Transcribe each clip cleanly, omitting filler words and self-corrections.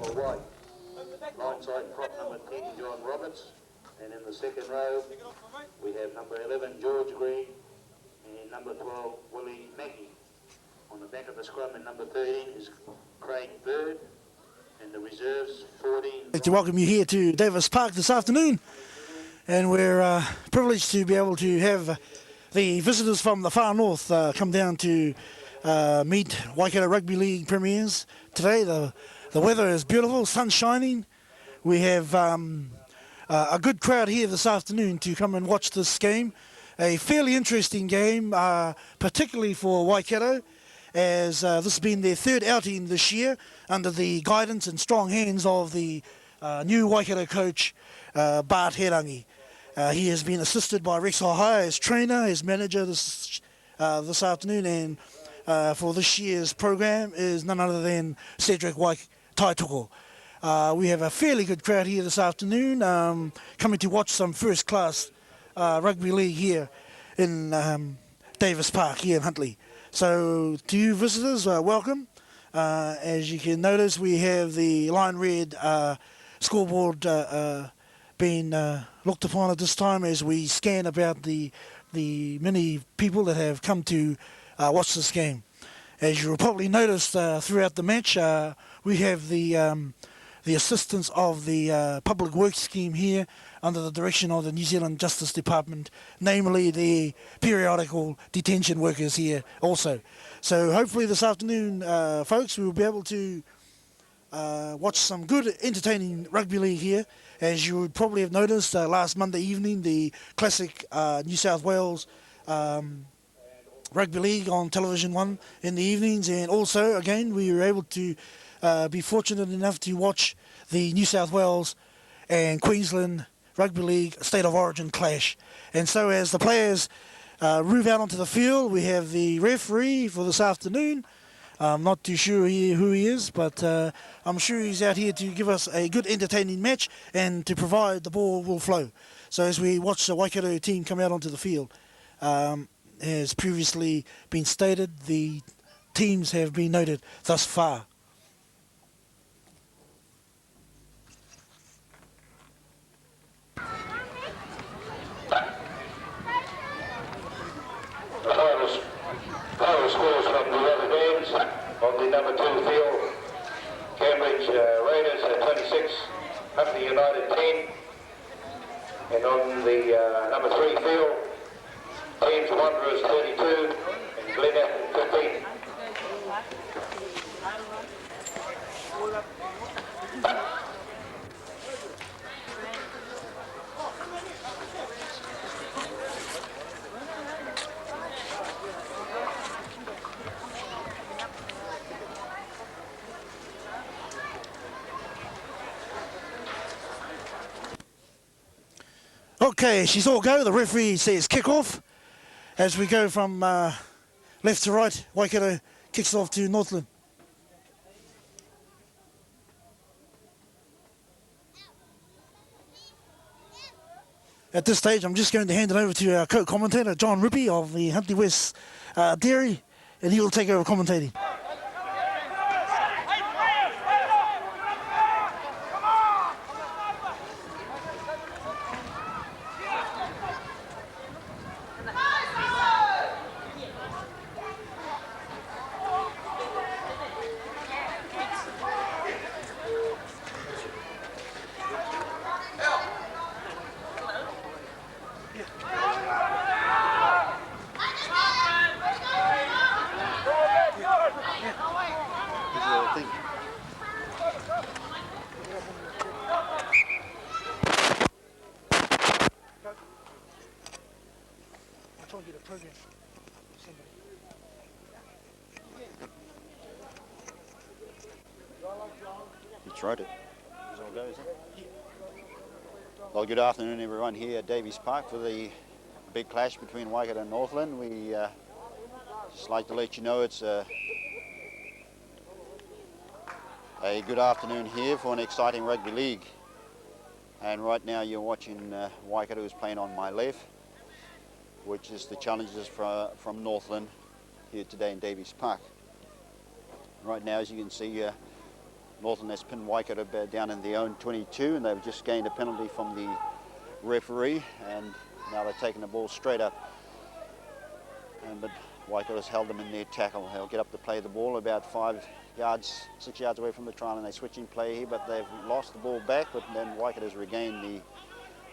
for White. Blindside prop number 10, John Roberts. And in the second row, we have number 11, George Green, and number 12, Willie Mackey. On the back of the scrum in number 13 is Craig Bird, and the reserves 14. I'd like to welcome you here to Davis Park this afternoon, and we're privileged to be able to have the visitors from the far north come down to meet Waikato Rugby League premiers today. The weather is beautiful, sun's shining. We have a good crowd here this afternoon to come and watch this game. A fairly interesting game, particularly for Waikato, as this has been their third outing this year under the guidance and strong hands of the new Waikato coach, Bart Herangi. He has been assisted by Rex Ohai as trainer, as manager this afternoon, and for this year's program is none other than Cedric Taitoko. We have a fairly good crowd here this afternoon, coming to watch some first-class rugby league here in Davis Park here in Huntly. So to you visitors, welcome. As you can notice, we have the line red scoreboard being looked upon at this time as we scan about the many people that have come to watch this game. As you will probably notice throughout the match, we have the assistance of the public works scheme here under the direction of the New Zealand Justice Department, namely the periodical detention workers here also. So hopefully this afternoon, folks, we will be able to watch some good entertaining rugby league here. As you would probably have noticed last Monday evening, the classic New South Wales Rugby League on Television 1 in the evenings, and also again we were able to be fortunate enough to watch the New South Wales and Queensland Rugby League State of Origin clash. And so as the players move out onto the field, we have the referee for this afternoon. I'm not too sure who he is, but I'm sure he's out here to give us a good entertaining match and to provide the ball will flow. So as we watch the Waikato team come out onto the field, as previously been stated, the teams have been noted thus far. Final scores from the other games. On the number 2 field, Cambridge Raiders at 26, Huntly United 10. And on the number 3 field, Thames Wanderers 32 and Glen Afton 15. Okay, she's all go. The referee says kick off. As we go from left to right, Waikato kicks off to Northland. At this stage, I'm just going to hand it over to our co-commentator, John Rippey of the Huntly West Dairy, and he will take over commentating. That's right. It's all go, isn't it? Well, good afternoon, everyone, here at Davies Park for the big clash between Waikato and Northland. We just like to let you know it's a good afternoon here for an exciting rugby league. And right now you're watching Waikato, who's playing on my left, which is the challenges from Northland here today in Davies Park. Right now, as you can see, Northland has pinned Waikato down in their own 22, and they've just gained a penalty from the referee, and now they're taking the ball straight up. But Waikato's held them in their tackle. They'll get up to play the ball about 6 yards away from the try line. They're switching play here, but they've lost the ball back, but then Waikato's regained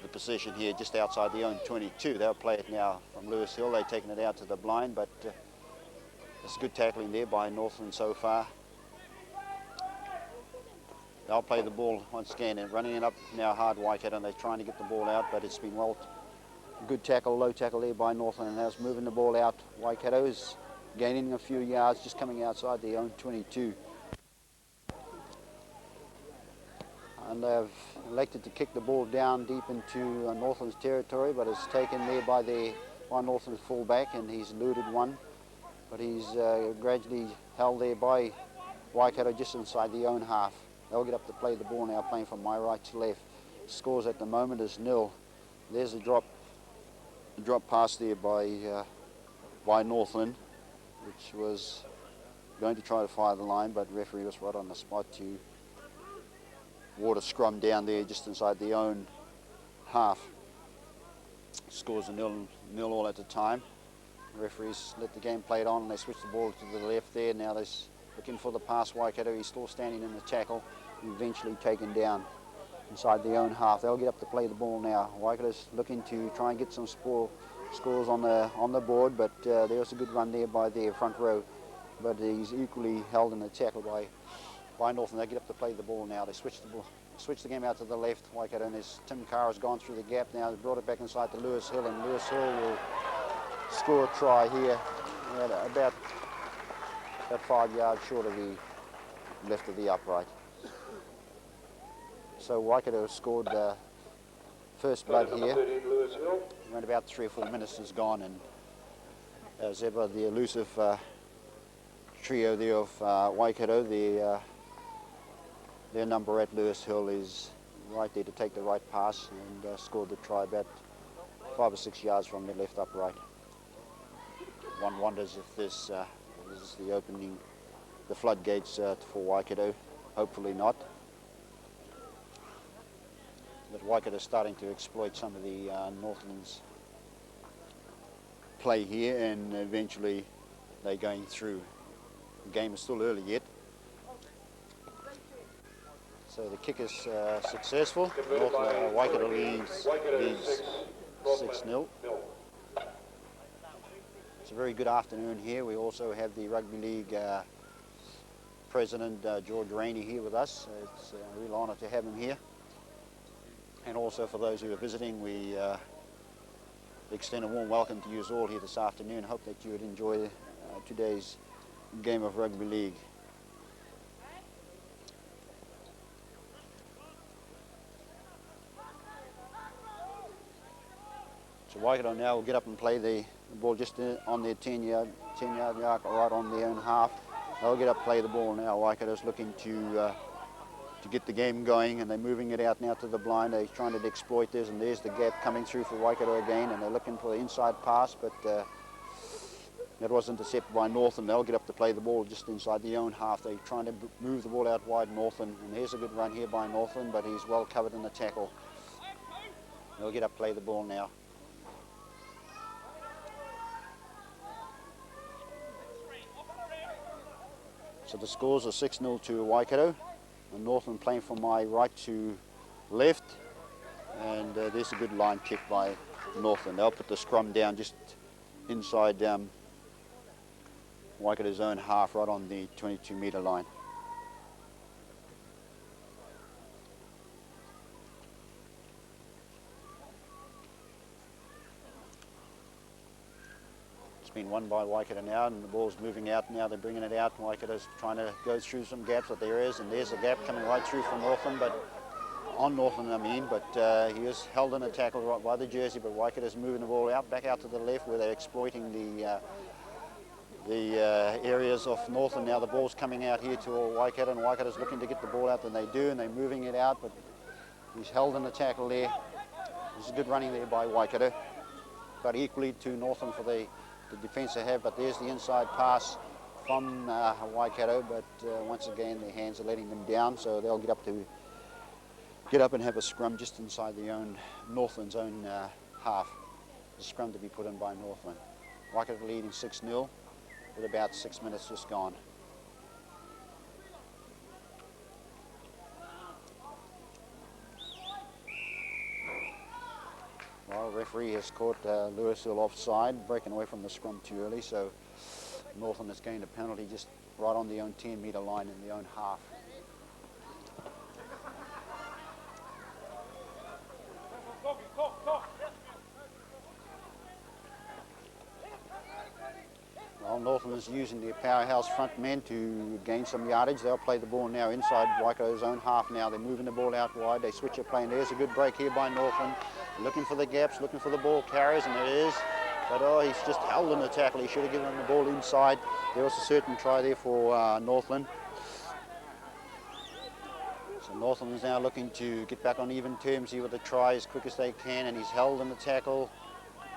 the possession here just outside the own 22. They'll play it now from Lewis Hill. They've taken it out to the blind, but it's good tackling there by Northland so far. They'll play the ball once again and running it up now hard Waikato, and they're trying to get the ball out, but it's been good tackle, low tackle there by Northland, and that's moving the ball out. Waikato is gaining a few yards, just coming outside their own 22. And they've elected to kick the ball down deep into Northland's territory, but it's taken there by Northland's fullback, and he's eluded one. But he's gradually held there by Waikato just inside the own half. They'll get up to play the ball now, playing from my right to left. Scores at the moment is 0. There's a drop pass there by Northland, which was going to try to fire the line, but referee was right on the spot to ward a scrum down there just inside the own half. Scores a 0-0 at the time. Referees let the game play on, and they switch the ball to the left there. Now they're looking for the pass. Waikato, he's still standing in the tackle, eventually taken down inside the own half. They'll get up to play the ball now. Waikato's looking to try and get some scores on the board, but there's a good run there by their front row, but he's equally held in the tackle by Northland. They get up to play the ball now. They switch the game out to the left. Waikato, and Tim Carr has gone through the gap now. They've brought it back inside to Lewis Hill, and Lewis Hill will score a try here about 5 yards short of the left of the upright. So Waikato has scored first blood here. Around about 3 or 4 minutes is gone, and as ever, the elusive trio there of Waikato, their number at Lewis Hill is right there to take the right pass, and scored the try about 5 or 6 yards from the left upright. One wonders if this is the opening, the floodgates for Waikato. Hopefully not. But Waikato is starting to exploit some of the Northland's play here, and eventually they're going through. The game is still early yet. So the kick is successful. Waikato leads 6-0. It's a very good afternoon here. We also have the Rugby League President George Rainey here with us. It's a real honour to have him here. And also for those who are visiting, we extend a warm welcome to you all here this afternoon. Hope that you would enjoy today's game of Rugby League. So Waikato now will get up and play the ball just on their 10-yard mark, right on their own half. They'll get up, play the ball now. Waikato's looking to get the game going, and they're moving it out now to the blind. They're trying to exploit this, and there's the gap coming through for Waikato again, and they're looking for the inside pass, but that was intercepted by Northland. They'll get up to play the ball just inside the own half. They're trying to move the ball out wide Northland, and here's a good run here by Northland, but he's well covered in the tackle. They'll get up, play the ball now. So the scores are 6-0 to Waikato, and Northland playing from my right to left, and there's a good line kick by Northland. They'll put the scrum down just inside Waikato's own half, right on the 22-metre line. It's been won by Waikato now, and the ball's moving out now. They're bringing it out. Waikato's trying to go through some gaps, but there is, and there's a gap coming right through from Northland, but he is held in a tackle right by the jersey, but Waikato's moving the ball out, back out to the left, where they're exploiting the areas of Northland. Now the ball's coming out here to Waikato, and Waikato's looking to get the ball out, and they do, and they're moving it out, but he's held in a tackle there. There's a good running there by Waikato, but equally to Northland for the defence they have, but there's the inside pass from Waikato, but once again their hands are letting them down, so they'll get up and have a scrum just inside Northland's own half. The scrum to be put in by Northland. Waikato leading 6-0 with about 6 minutes just gone. Well, the referee has caught Louisville offside, breaking away from the scrum too early, so Northland has gained a penalty just right on the own 10-metre line in the own half. Well, Northland is using their powerhouse front men to gain some yardage. They'll play the ball now inside Waikato's own half now. They're moving the ball out wide. They switch their play, and there's a good break here by Northland. Looking for the gaps, looking for the ball carries, and there it is. But oh, he's just held in the tackle. He should have given him the ball inside. There was a certain try there for Northland. So Northland is now looking to get back on even terms here with the try as quick as they can, and he's held in the tackle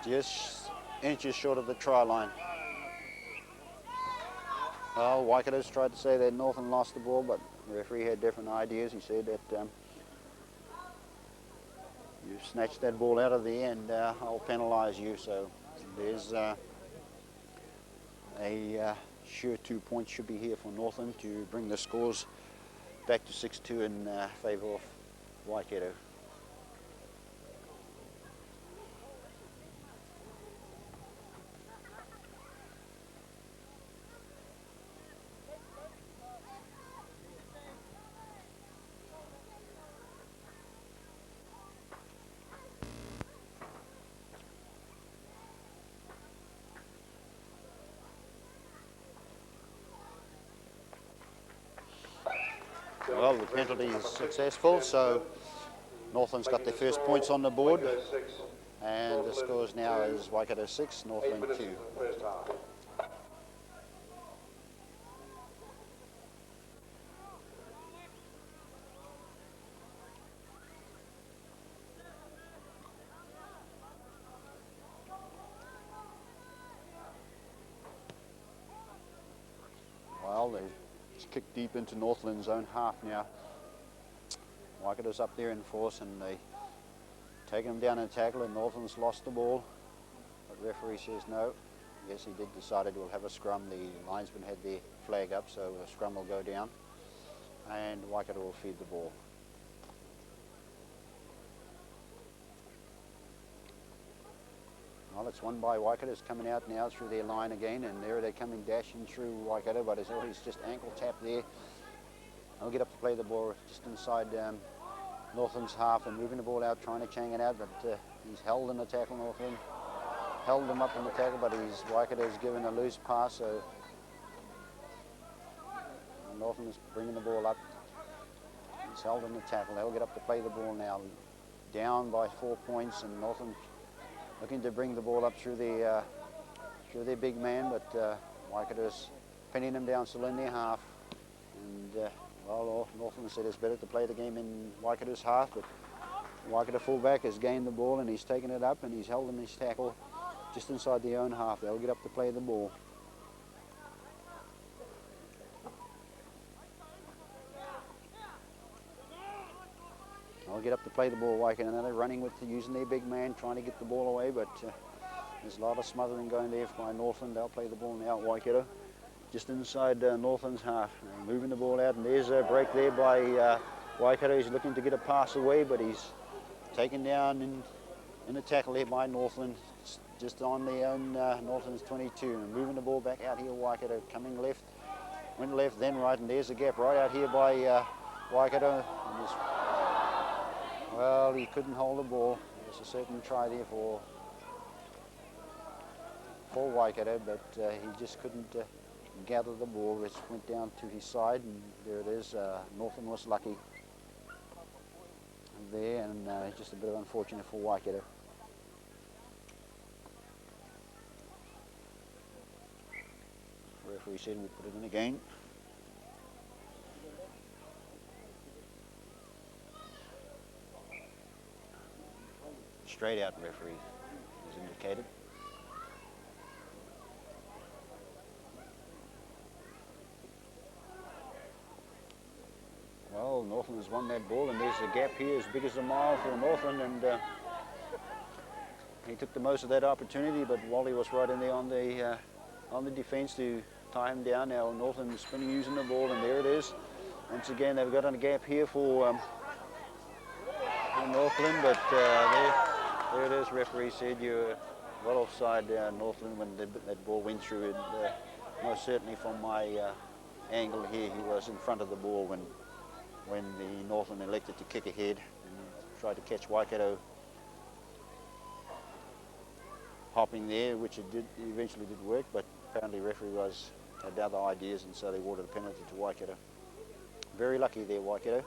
just inches short of the try line. Well, Waikato's tried to say that Northland lost the ball, but the referee had different ideas. He said that you snatched that ball out of the end, I'll penalise you. So there's a sure 2 points should be here for Northland to bring the scores back to 6-2 in favour of Waikato. Well, the penalty is successful, so Northland's got their first points on the board, and the scores now is Waikato 6, Northland 2. Well, they've kicked deep into Northland's own half now. Waikato's up there in force, and they take him down and tackle, and Northland's lost the ball. But the referee says no. Yes, he did decide we'll have a scrum. The linesman had their flag up, so a scrum will go down, and Waikato will feed the ball. Well, it's won by Waikato. It's coming out now through their line again, and there they're coming dashing through Waikato, but he's just ankle tap there. They'll get up to play the ball just inside Northland's half and moving the ball out, trying to chang it out, but he's held in the tackle, Northland. Held him up in the tackle, but Waikato's given a loose pass, so Northland is bringing the ball up. He's held in the tackle. They'll get up to play the ball now. Down by 4 points, and Northland looking to bring the ball up through their big man, but Waikato's pinning him down still in their half. And well, Northland said it's better to play the game in Waikato's half, but Waikato fullback has gained the ball and he's taken it up and he's held in his tackle just inside their own half. They'll get up to play the ball. They'll get up to play the ball, Waikato. Now they're running with using their big man, trying to get the ball away, but there's a lot of smothering going there by Northland. They'll play the ball now, Waikato, just inside Northland's half. They're moving the ball out, and there's a break there by Waikato. He's looking to get a pass away, but he's taken down in the tackle here by Northland, just on the own Northland's 22. And moving the ball back out here, Waikato coming left, went left, then right, and there's a gap right out here by Waikato. Well, he couldn't hold the ball. There's a certain try there for Waikato, but he just couldn't gather the ball. It went down to his side, and there it is. Northland was lucky there, and just a bit of unfortunate for Waikato. Referee said we'll put it in again. Straight out referee is indicated. Northland's won that ball, and there's a gap here as big as a mile for Northland, and he took the most of that opportunity, but Wally was right in there on the defence to tie him down. Now Northland spinning using the ball, and there it is. Once again, they've got a gap here for Northland, but there it is. Referee said you're well offside Northland when that ball went through it. Most certainly from my angle here, he was in front of the ball when the Northland elected to kick ahead and tried to catch Waikato hopping there, which it eventually did work, but apparently referee had other ideas, and so they awarded a penalty to Waikato. Very lucky there, Waikato.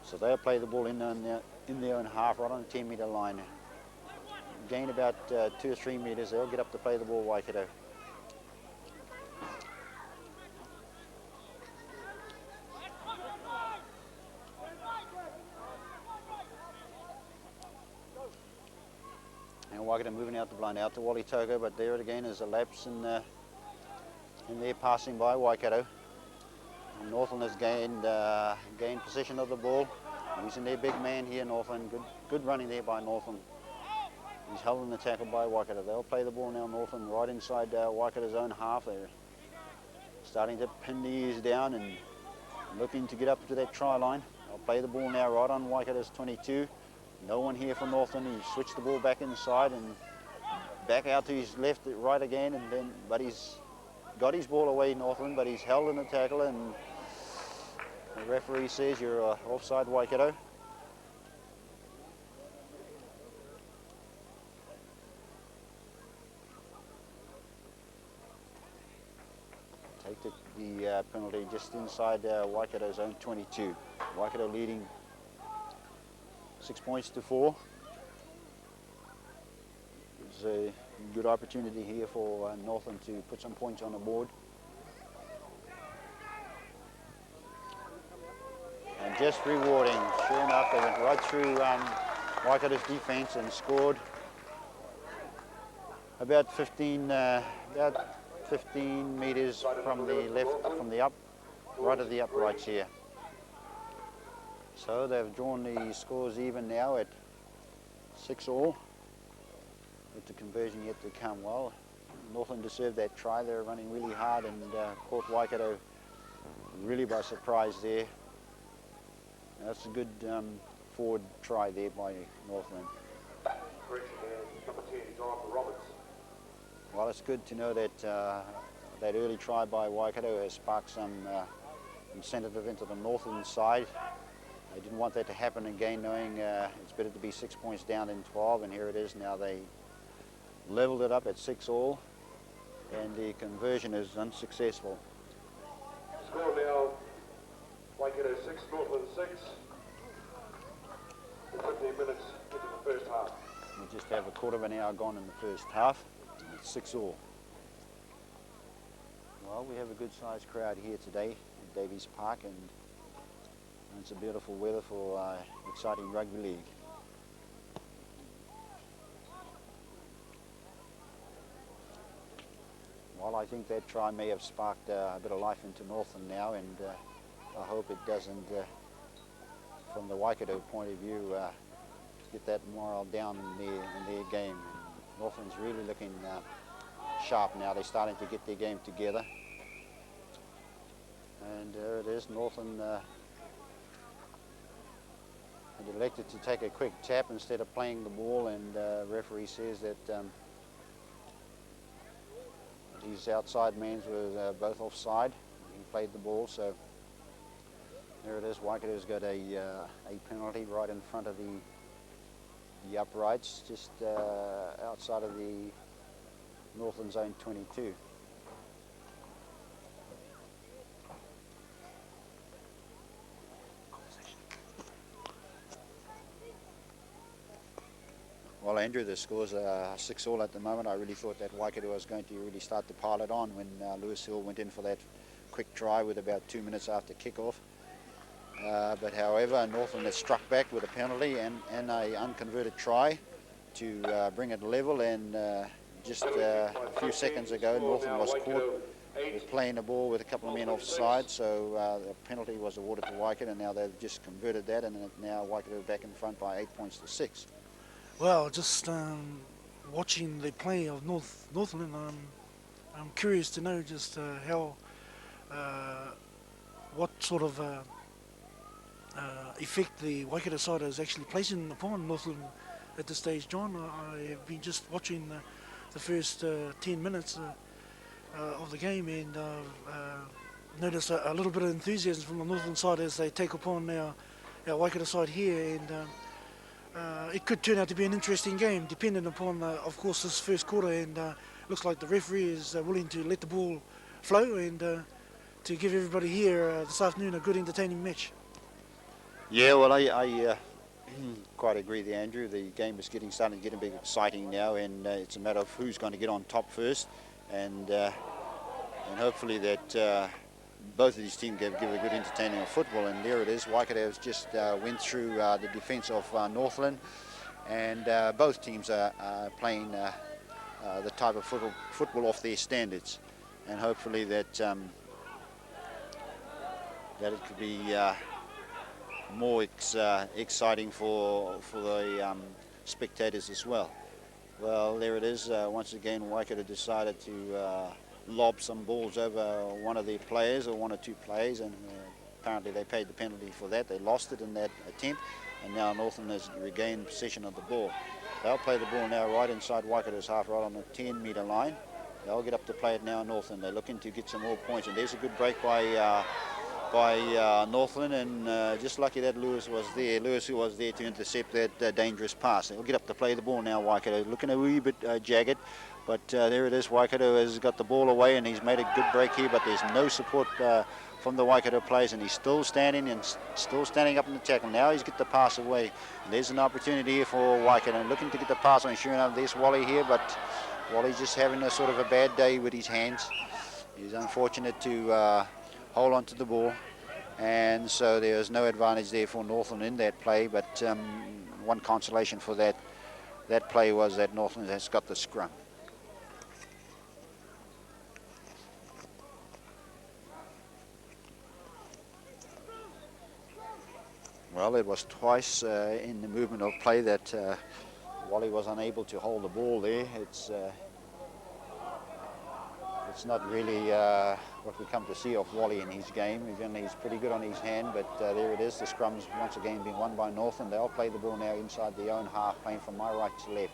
So they'll play the ball in their own half, right on the 10-metre line. Gain about 2 or 3 metres. They'll get up to play the ball, Waikato. And Waikato moving out the blind, out to Wally Togo, but there it again is a lapse in their passing by Waikato. And Northland has gained possession of the ball. Using their big man here, Northland. Good running there by Northland. He's held in the tackle by Waikato. They'll play the ball now, Northland, right inside Waikato's own half. They're starting to pin the ears down and looking to get up to that try line. They'll play the ball now right on Waikato's 22. No one here for Northland. He switched the ball back inside and back out to his left, right again, but he's got his ball away, Northland, but he's held in the tackle, and the referee says you're offside, Waikato. Take the penalty just inside Waikato's own 22. Waikato leading 6 points to 4. It's a good opportunity here for Northland to put some points on the board. And just rewarding, sure enough, they went right through Waikato's defence and scored about 15 metres from the right of the uprights here. So they've drawn the scores even now at 6-all, with the conversion yet to come. Well, Northland deserved that try. They were running really hard and caught Waikato really by surprise there. That's a good forward try there by Northland. Well, it's good to know that that early try by Waikato has sparked some incentive into the Northland side. They didn't want that to happen again, knowing it's better to be 6 points down than 12, and here it is now. They leveled it up at 6-all, and the conversion is unsuccessful. Score now, Waikato 6, Northland 6. 15 minutes into the first half. We just have a quarter of an hour gone in the first half. It's 6-all. Well, we have a good-sized crowd here today at Davies Park, and it's a beautiful weather for exciting rugby league. Well, I think that try may have sparked a bit of life into Northland now, and I hope it doesn't, from the Waikato point of view, get that morale down in their game. And Northland's really looking sharp now. They're starting to get their game together. And there it is, Northland had elected to take a quick tap instead of playing the ball, and referee says that these outside men were both offside. He played the ball, so there it is. Waikato's got a penalty right in front of the uprights, just outside of the Northland zone 22. Well, Andrew, the scores are 6-all at the moment. I really thought that Waikato was going to really start to pile it on when Lewis Hill went in for that quick try with about 2 minutes after kickoff. But however, Northland has struck back with a penalty and an unconverted try to bring it level, and just a few seconds ago, Northland was caught with playing the ball with a couple of men offside, so the penalty was awarded to Waikato, and now they've just converted that, and now Waikato are back in front by 8 points to 6. Well, just watching the play of Northland, I'm curious to know just how, what sort of effect the Waikato side is actually placing upon Northland at this stage, John. I have been just watching the first 10 minutes of the game, and noticed a little bit of enthusiasm from the Northland side as they take upon our Waikato side here, and it could turn out to be an interesting game, depending upon, of course, this first quarter, and looks like the referee is willing to let the ball flow and to give everybody here this afternoon a good entertaining match. Yeah, well, I quite agree there, Andrew. The game is starting to get a bit exciting now, and it's a matter of who's going to get on top first, and hopefully that both of these teams give a good entertaining of football. And there it is. Waikato has just went through the defence of Northland, and both teams are playing the type of football off their standards, and hopefully that that it could be more exciting for the spectators as well. Well, there it is. Once again, Waikato decided to lob some balls over one of their players, or one or two players, and apparently they paid the penalty for that. They lost it in that attempt, and now Northland has regained possession of the ball. They'll play the ball now right inside Waikato's half, right on the 10-metre line. They'll get up to play it now in Northland. They're looking to get some more points, and there's a good break by Northland, and just lucky that Lewis was there. Lewis who was there to intercept that dangerous pass. They'll get up to play the ball now, Waikato. Looking a wee bit jagged, but there it is. Waikato has got the ball away, and he's made a good break here, but there's no support from the Waikato players, and he's still standing up in the tackle. Now he's got the pass away. And there's an opportunity here for Waikato, looking to get the pass on. Sure enough, there's Wally here, but Wally's just having a sort of a bad day with his hands. He's unfortunate to hold on to the ball, and so there's no advantage there for Northland in that play, but one consolation for that play was that Northland has got the scrum. Well, it was twice in the movement of play that Wally was unable to hold the ball there. It's not really what we come to see of Wally in his game. He's pretty good on his hand, but there it is. The scrum's once again being won by Northland. They'll play the ball now inside their own half, playing from my right to left.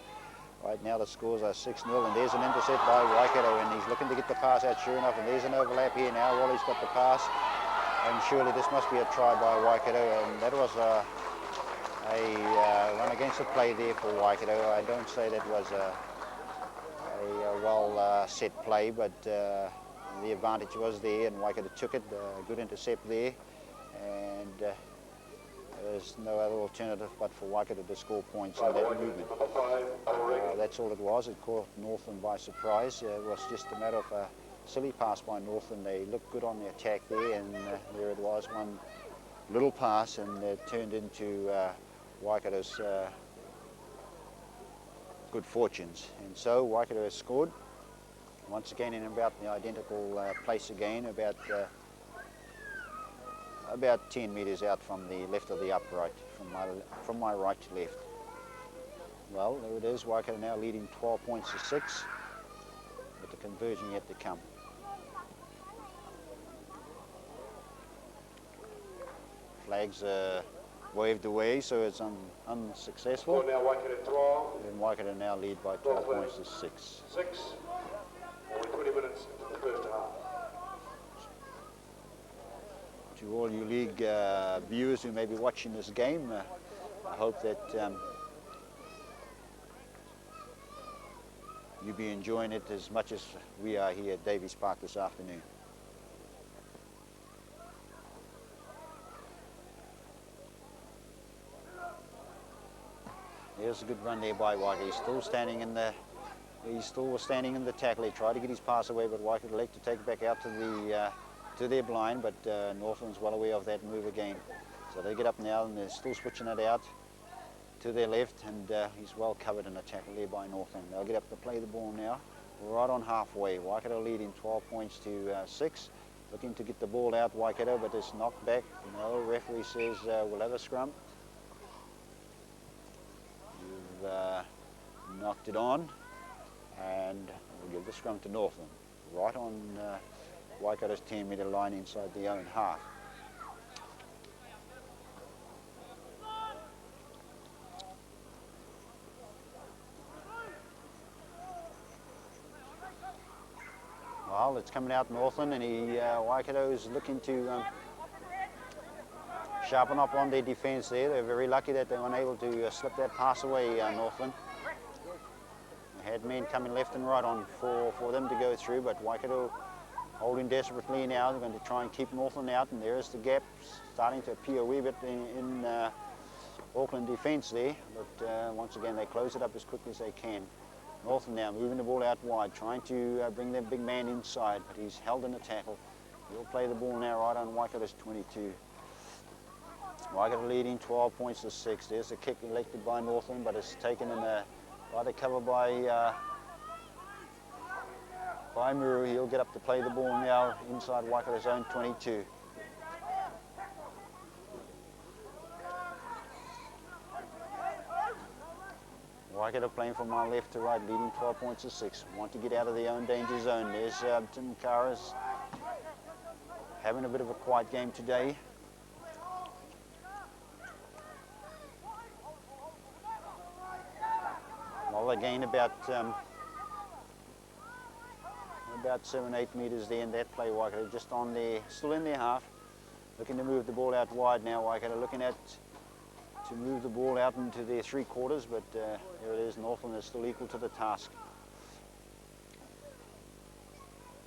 Right now the scores are 6-0, and there's an intercept by Waikato, and he's looking to get the pass out, sure enough, and there's an overlap here now. Wally's got the pass, and surely this must be a try by Waikato, and that was a run against the play there for Waikato. I don't say that was a well set play, but the advantage was there, and Waikato took it. Good intercept there, and there's no other alternative but for Waikato to score points in that movement. That's all it was. It caught Northland by surprise. It was just a matter of a silly pass by Northland. They looked good on the attack there, and there it was, one little pass, and it turned into Waikato's good fortunes. And so Waikato has scored once again in about the identical place again, about 10 metres out from the left of the upright, from my right to left. Well, there it is. Waikato now leading 12 points to 6, with the conversion yet to come. Flags waved away, so it's unsuccessful. Well, now Waikato 12. And Waikato now lead by 12 points to 6. 6. Only 20 minutes into the first half. To all you league viewers who may be watching this game, I hope that you'll be enjoying it as much as we are here at Davies Park this afternoon. There's a good run there by Waikato. He's still standing in the tackle. He tried to get his pass away, but Waikato elected to take it back out to their blind, but Northland's well aware of that move again. So they get up now, and they're still switching it out. to their left, and he's well covered in a tackle there by Northland. They'll get up to play the ball now, right on halfway. Waikato leading 12 points to 6. Looking to get the ball out, Waikato, but it's knocked back. No, referee says we'll have a scrum. You've knocked it on, and we'll give the scrum to Northland. Right on Waikato's 10-metre line inside the own half. Well, it's coming out Northland, and Waikato is looking to sharpen up on their defence there. They're very lucky that they were unable to slip that pass away, Northland. They had men coming left and right on for them to go through, but Waikato holding desperately now. They're going to try and keep Northland out, and there is the gap starting to appear a wee bit in Auckland defence there, but once again they close it up as quickly as they can. Northland now moving the ball out wide, trying to bring their big man inside, but he's held in a tackle. He'll play the ball now right on Waikato's 22. Waikato leading 12 points to 6. There's a kick elected by Northland, but it's taken in by the cover by Muru. He'll get up to play the ball now inside Waikato's own 22. Waikato playing from my left to right, leading 12 points to 6. Want to get out of their own danger zone. There's Tim Karas having a bit of a quiet game today. Well, they gained about 7-8 metres there in that play. Waikato just on there, still in their half, looking to move the ball out wide now. Waikato looking at to move the ball out into their 3/4, but here it is. Northland is still equal to the task.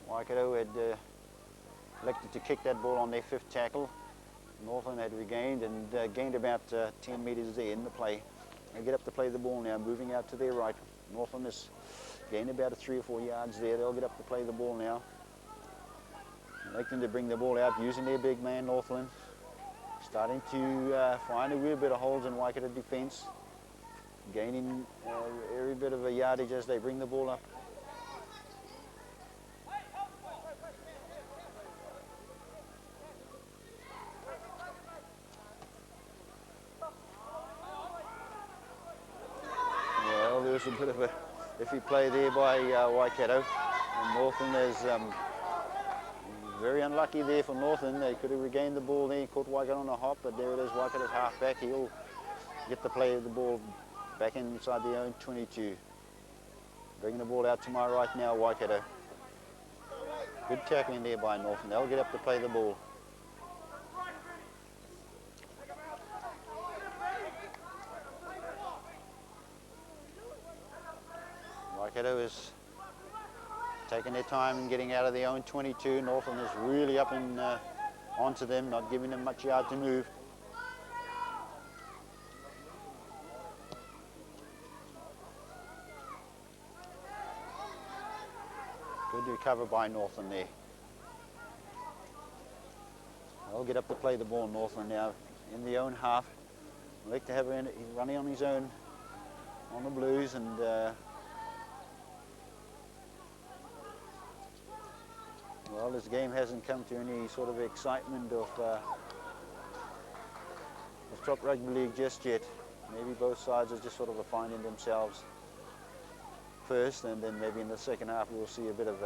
Waikato had elected to kick that ball on their 5th tackle. Northland had regained and gained about 10 metres there in the play. They get up to play the ball now, moving out to their right. Northland has gained about 3 or 4 yards there. They'll get up to play the ball now. Electing to bring the ball out using their big man, Northland. Starting to find a wee bit of holes in Waikato defence, gaining every bit of a yardage as they bring the ball up. Well, there's a bit of a iffy play there by Waikato, and Northland is very unlucky there for Northland. They could have regained the ball there, caught Waikato on a hop, but there it is, Waikato's half back. He'll get the play of the ball back inside the own 22. Bringing the ball out to my right now, Waikato. Good tackling there by Northland. They'll get up to play the ball. Waikato is taking their time and getting out of their own 22. Northland is really up and onto them, not giving them much yard to move. Good recover by Northland there. They'll get up to play the ball, Northland now in the own half. I'd like to have him running on his own on the Blues, and well, this game hasn't come to any sort of excitement of top rugby league just yet. Maybe both sides are just sort of finding themselves first, and then maybe in the second half we'll see a bit of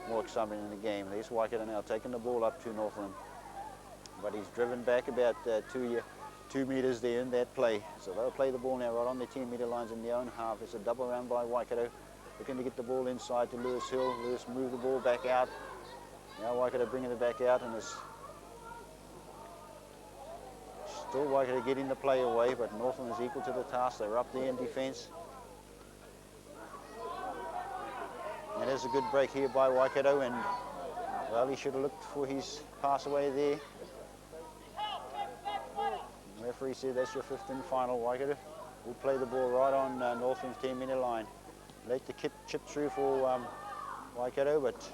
more excitement in the game. There's Waikato now taking the ball up to Northland, but he's driven back about 2 metres there in that play. So they'll play the ball now right on the 10-metre lines in their own half. It's a double round by Waikato, looking to get the ball inside to Lewis Hill. Lewis move the ball back out. Now Waikato bringing it back out, and it's still Waikato getting the play away, but Northland is equal to the task. They're up there in defence. And there's a good break here by Waikato, and well, he should have looked for his pass away there. The referee said that's your 5th and final. Waikato will play the ball right on Northland's 10-metre line. Let the chip through for Waikato, but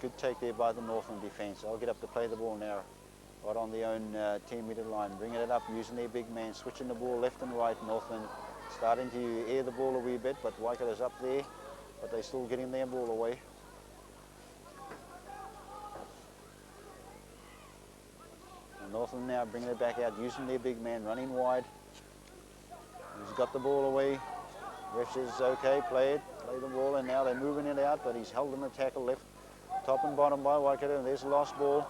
good take there by the Northland defence. I'll get up to play the ball now. right on their own 10-metre line, bringing it up, using their big man, switching the ball left and right. Northland starting to air the ball a wee bit, but Waikato's up there, but they're still getting their ball away. And Northland now bringing it back out, using their big man, running wide. He's got the ball away. Ref says, okay, play the ball, and now they're moving it out, but he's held in the tackle left, top and bottom by Waikato, and there's the last ball.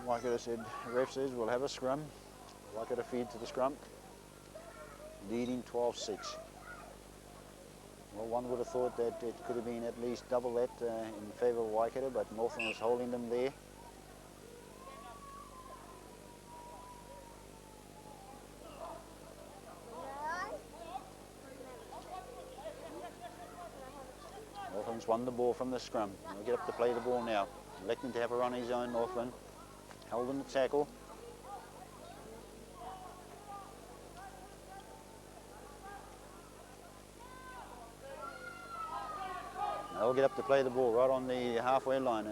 Waikato said, ref says, we'll have a scrum. Waikato feed to the scrum, leading 12-6. Well, one would have thought that it could have been at least double that in favour of Waikato, but Northland was holding them there. Northland's won the ball from the scrum. They'll get up to play the ball now. Electing to have a run his own, Northland. Held in the tackle. They'll get up to play the ball right on the halfway line.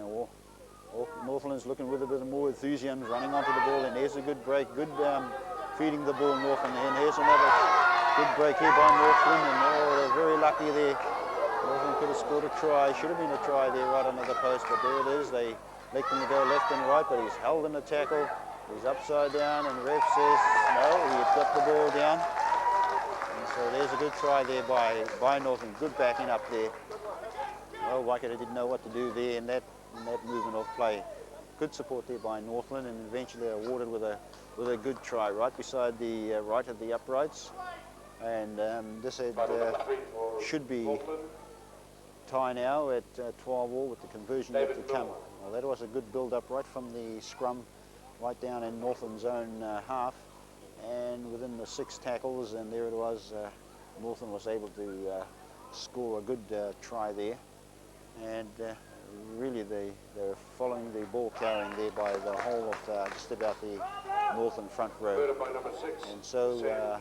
Northland's looking with a bit more enthusiasm, running onto the ball, and there's a good break, good feeding the ball Northland, and here's another good break here by Northland, and they're very lucky there. Northland could have scored a try, should have been a try there right under the post, but there it is. They let him go left and right, but he's held in the tackle, he's upside down, and the ref says no, he's got the ball down. And so there's a good try there by Northland, good backing up there. Well, Waikato didn't know what to do there in that movement of play. Good support there by Northland, and eventually awarded with a good try right beside the right of the uprights. And this should be tie now at 12-all with the conversion yet to come. Well, that was a good build-up right from the scrum, right down in Northland's own half, and within the 6 tackles, and there it was. Northland was able to score a good try there. And really they were following the ball carrying there by the whole of just about the Northland front row. And so the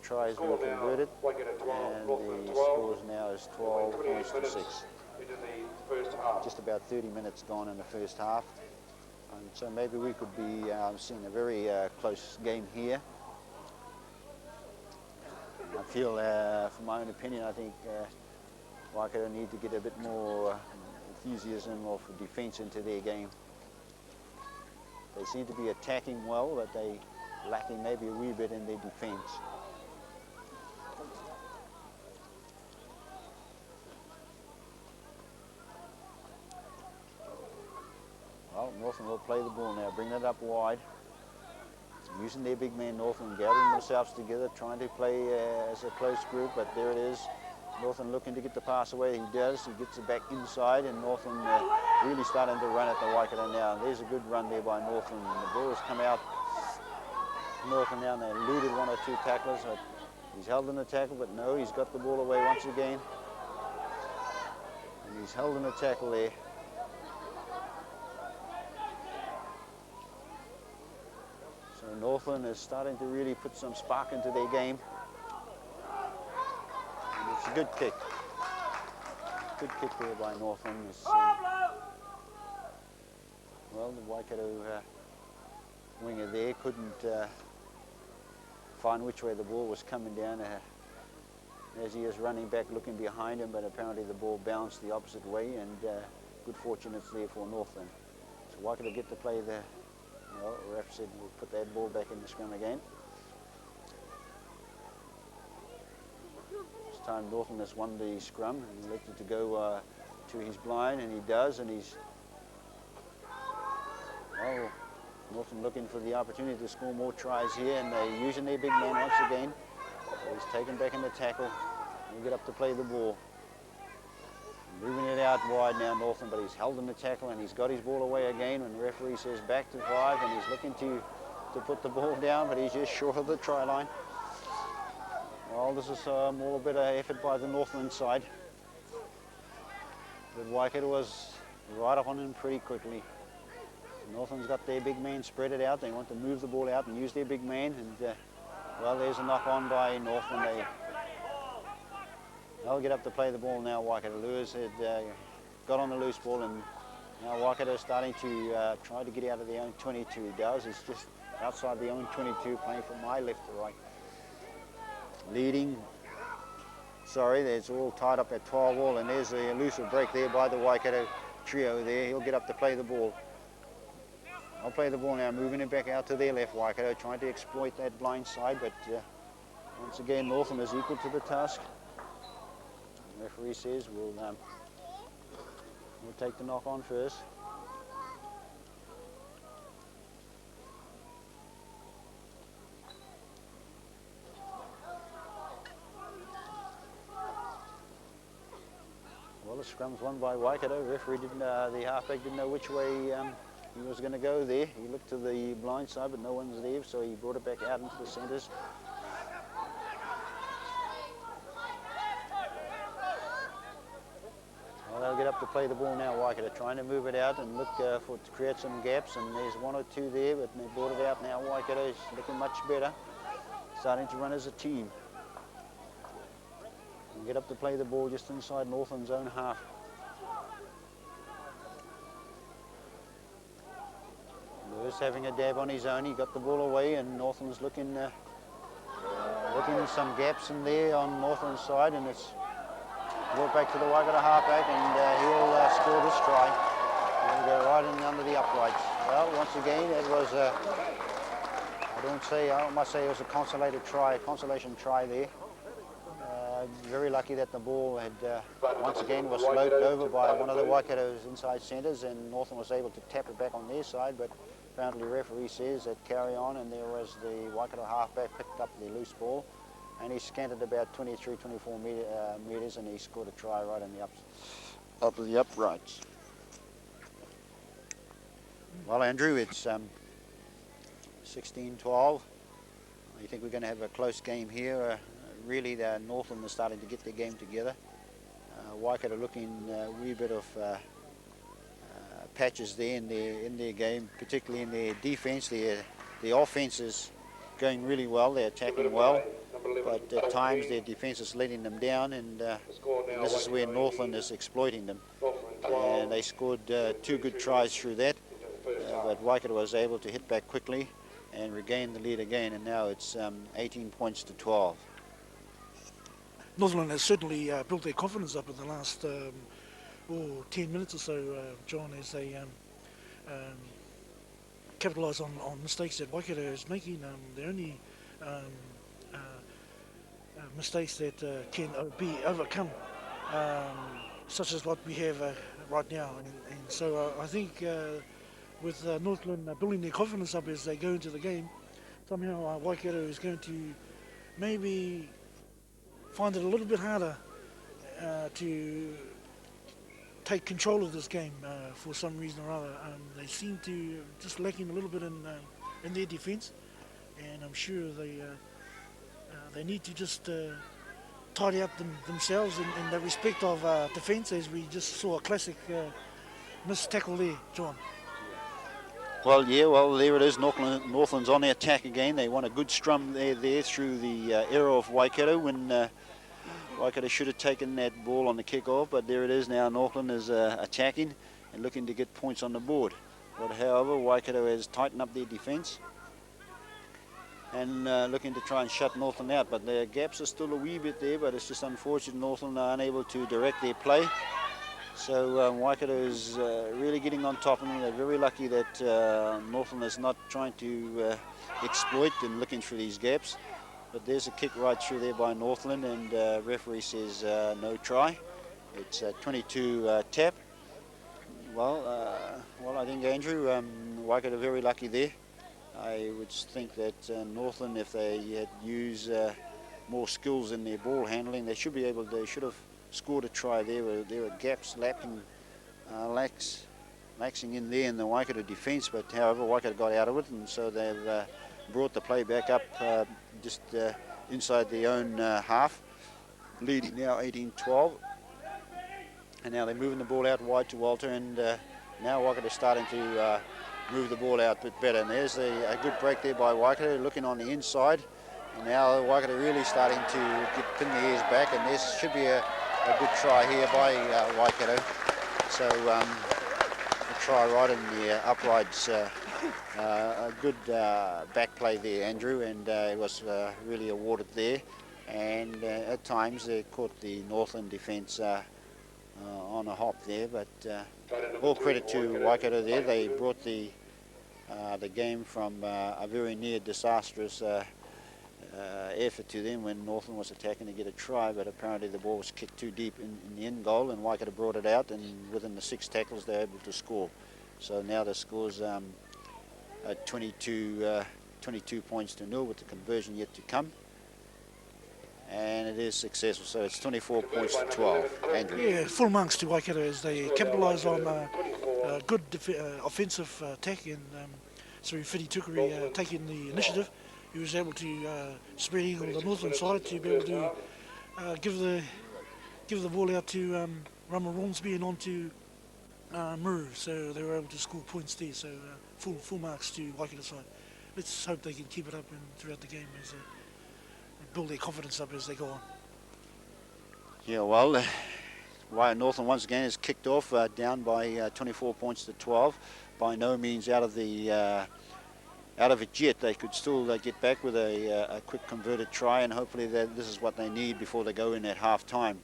try has been converted, and the score now is 12 points to 6. Just about 30 minutes gone in the first half. And so maybe we could be seeing a very close game here. I feel, from my own opinion, I think Waikato need to get a bit more enthusiasm of defence into their game. They seem to be attacking well, but they lacking maybe a wee bit in their defence. Well, Northland will play the ball now, bring it up wide. Using their big man Northland, gathering themselves together, trying to play as a close group, but there it is. Northland looking to get the pass away. He does. He gets it back inside, and Northland really starting to run at the Waikato now. There's a good run there by Northland. The ball has come out. Northland now, and they eluded 1 or 2 tacklers. But he's held in the tackle, but no, he's got the ball away once again. And he's held in the tackle there. So Northland is starting to really put some spark into their game. It's a good kick. Good kick there by Northland. Well, the Waikato winger there couldn't find which way the ball was coming down as he is running back looking behind him, but apparently the ball bounced the opposite way, and good fortune it's there for Northland. So Waikato get to play the, well, the ref said we'll put that ball back in the scrum again. Time Northland has won the scrum and elected to go to his blind, and he does, and he's, well, Northland looking for the opportunity to score more tries here, and they're using their big man once again. So he's taken back in the tackle, and get up to play the ball. Moving it out wide now, Northland, but he's held in the tackle, and he's got his ball away again, and the referee says back to 5, and he's looking to put the ball down, but he's just short of the try line. Well, this is more a bit of effort by the Northland side. But Waikato was right up on him pretty quickly. Northland's got their big man spread it out. They want to move the ball out and use their big man. And, well, there's a knock on by Northland. They'll get up to play the ball now, Waikato. Lewis had got on the loose ball, and Now Waikato starting to try to get out of their own 22. He does. It's just outside their own 22, playing from my left to right. Leading. Sorry, it's all tied up at 12 all, and there's the elusive break there by the Waikato trio there. He'll get up to play the ball. I'll play the ball now, moving it back out to their left. Waikato trying to exploit that blind side, but once again, Northland is equal to the task. The referee says we'll take the knock on first. Well, the scrum's won by Waikato. Referee didn't, the halfback didn't know which way he was going to go there. He looked to the blind side, but no one's there, so he brought it back out into the centres. Well, they'll get up to play the ball now, Waikato, trying to move it out and look to create some gaps, and there's one or two there, but they brought it out now. Waikato is looking much better, starting to run as a team. And get up to play the ball just inside Northland's own half. Lewis having a dab on his own, he got the ball away, and Northland's looking some gaps in there on Northland's side, and it's brought back to the Waikato halfback, and he'll score this try. He'll go right in under the uprights. Well, once again, it was I must say it was a consolation try there. Very lucky that the ball had once again was sloped over by one of the Waikato's inside centres, and Northland was able to tap it back on their side, but apparently the referee says that carry on, and there was the Waikato halfback picked up the loose ball, and he scanted about 23, 24 metres, and he scored a try right in the up of the uprights. Well, Andrew, it's 16-12. I think we're going to have a close game here. Really, Northland is starting to get their game together. Waikato looking a wee bit of patches there in their game, particularly in their defence. The offence is going really well. They're attacking well, but at times their defence is letting them down, and this is where Northland is exploiting them. And they scored 2 good tries through that, but Waikato was able to hit back quickly and regain the lead again, and now it's 18 points to 12. Northland has certainly built their confidence up in the last 10 minutes or so, John, as they capitalise on mistakes that Waikato is making. The only mistakes that can be overcome, such as what we have right now. And so I think with Northland building their confidence up as they go into the game, somehow Waikato is going to maybe find it a little bit harder to take control of this game for some reason or other. They seem to just lacking a little bit in their defence, and I'm sure they need to just tidy up themselves in the respect of defence, as we just saw a classic missed tackle there, John. Well, there it is. Northland's on the attack again. They won a good scrum there through the error of Waikato when Waikato should have taken that ball on the kick-off, but there it is now. Northland is attacking and looking to get points on the board. But however, Waikato has tightened up their defence and looking to try and shut Northland out. But their gaps are still a wee bit there, but it's just unfortunate Northland are unable to direct their play. So Waikato is really getting on top of them. They're very lucky that Northland is not trying to exploit and looking through these gaps. But there's a kick right through there by Northland, and referee says no try. It's a 22 tap. Well, I think, Andrew, Waikato very lucky there. I would think that Northland, if they had used more skills in their ball handling, they should have scored a try there. There were gaps laxing in there in the Waikato defence, but however, Waikato got out of it, and so they've brought the play back up just inside their own half, leading now 18-12. And now they're moving the ball out wide to Walter, and now Waikato starting to move the ball out a bit better. And there's a good break there by Waikato, looking on the inside. And now Waikato really starting to pin the ears back, and this should be a good try here by Waikato. So the try right in the uprights. A good back play there, Andrew, and it was really awarded there. And at times they caught the Northland defence on a hop there, but all credit to Waikato there. They brought the game from a very near disastrous effort to them when Northland was attacking to get a try, but apparently the ball was kicked too deep in the end goal, and Waikato brought it out, and within the 6 tackles they were able to score. So now the score's 22 points to 0 with the conversion yet to come, and it is successful. So it's 24 points to 12. Andrew. Yeah, full marks to Waikato as they capitalise on good offensive attack, and through Whiti Tukuri taking the initiative, he was able to spread eagle the Northland side to be able to give the ball out to Rama Rormsby and on to Muru, so they were able to score points there. So full marks to Waikato side. Let's hope they can keep it up and throughout the game as build their confidence up as they go on. Yeah, well, Northland once again is kicked off down by 24 points to 12. By no means out of it yet. They could still get back with a quick converted try, and hopefully this is what they need before they go in at half time.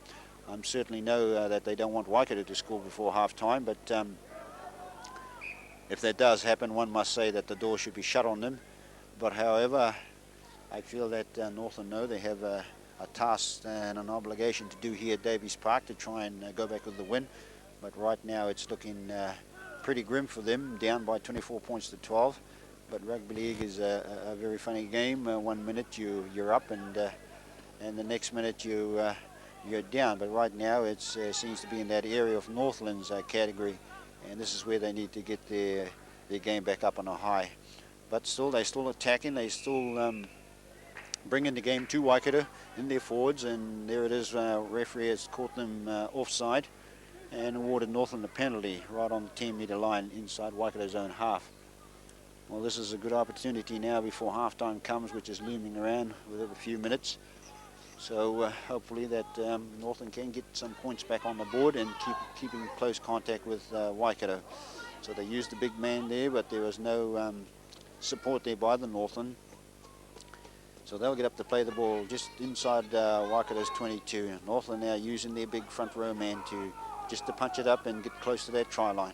I certainly know that they don't want Waikato to score before half time, but if that does happen, one must say that the door should be shut on them. But however, I feel that Northland know they have a task and an obligation to do here at Davies Park to try and go back with the win. But right now it's looking pretty grim for them, down by 24 points to 12. But rugby league is a very funny game. 1 minute you're up, and the next minute you're down. But right now it seems to be in that area of Northland's category, and this is where they need to get their game back up on a high. But still, they're still attacking. They still bringing the game to Waikato in their forwards, and there it is. Referee has caught them offside and awarded Northland a penalty right on the 10-metre line inside Waikato's own half. Well, this is a good opportunity now before halftime comes, which is looming around within a few minutes. So hopefully that Northland can get some points back on the board and keeping close contact with Waikato. So they used the big man there, but there was no support there by the Northland. So they'll get up to play the ball just inside Waikato's 22. Northland now using their big front row man just to punch it up and get close to that try line.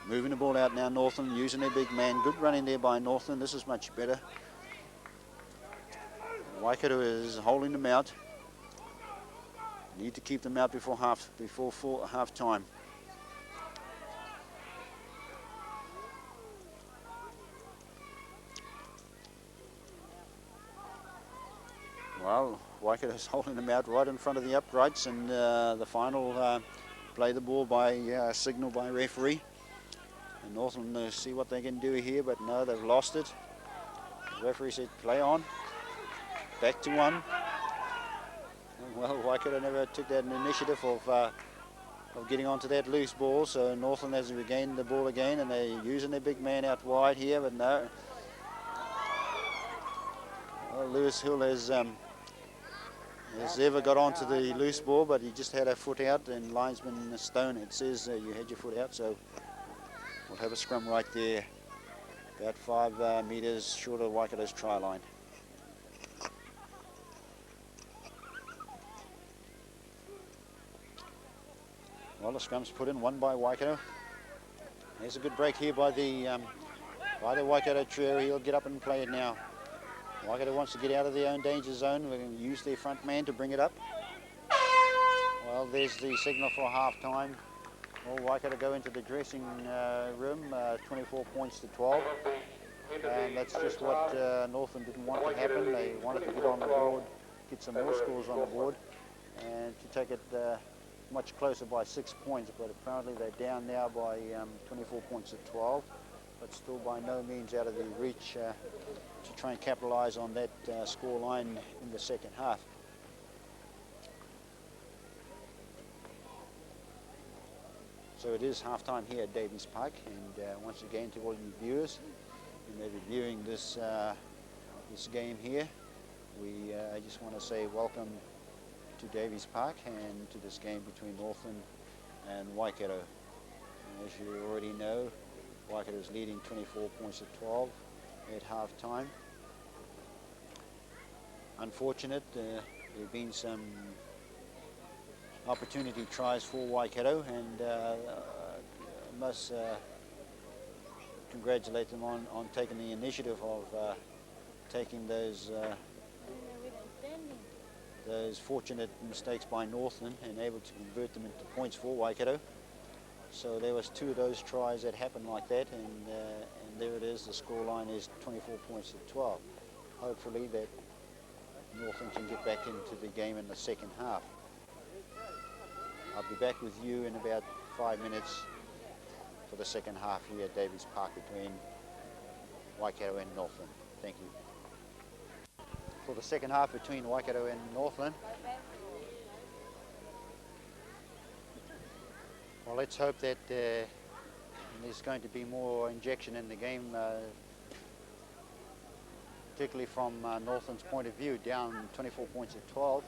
Moving the ball out now, Northland using their big man. Good running there by Northland. This is much better. Waikato is holding them out. Need to keep them out before half time. Well, Waikato's holding them out right in front of the uprights, and the final play the ball by signal by referee. And Northland see what they can do here, but no, they've lost it. The referee said play on. Back to one. Well, Waikato never took that initiative of getting onto that loose ball, so Northland has regained the ball again, and they're using their big man out wide here, but no. Well, Lewis Hill has ever got onto the loose ball, but he just had a foot out, and linesman Stone, it says you had your foot out, so we'll have a scrum right there, about 5 metres short of Waikato's try line. Well, the scrum's put in, one by Waikato. There's a good break here by the Waikato trio. He'll get up and play it now. Waikato wants to get out of their own danger zone. We're going to use their front man to bring it up. Well, there's the signal for half-time. Well, Waikato go into the dressing room, 24 points to 12. And that's just what Northland didn't want to happen. They wanted to get on the board, get some more scores on the board, and to take it much closer by 6 points. But apparently they're down now by 24 points to 12, but still by no means out of the reach to try and capitalise on that score line in the second half. So it is half-time here at Davies Park, and once again to all you viewers who may be viewing this game here, we just want to say welcome to Davies Park and to this game between Northland and Waikato. As you already know, Waikato is leading 24 points to 12 at half time. Unfortunate, there have been some opportunity tries for Waikato, and I must congratulate them on taking the initiative of taking those fortunate mistakes by Northland and able to convert them into points for Waikato. So there was 2 of those tries that happened like that, and there it is. The scoreline is 24 points to 12. Hopefully that Northland can get back into the game in the second half. I'll be back with you in about 5 minutes for the second half here at Davies Park between Waikato and Northland. Thank you. For the second half between Waikato and Northland. Well, let's hope that there's going to be more injection in the game, particularly from Northland's point of view, down 24 points at 12.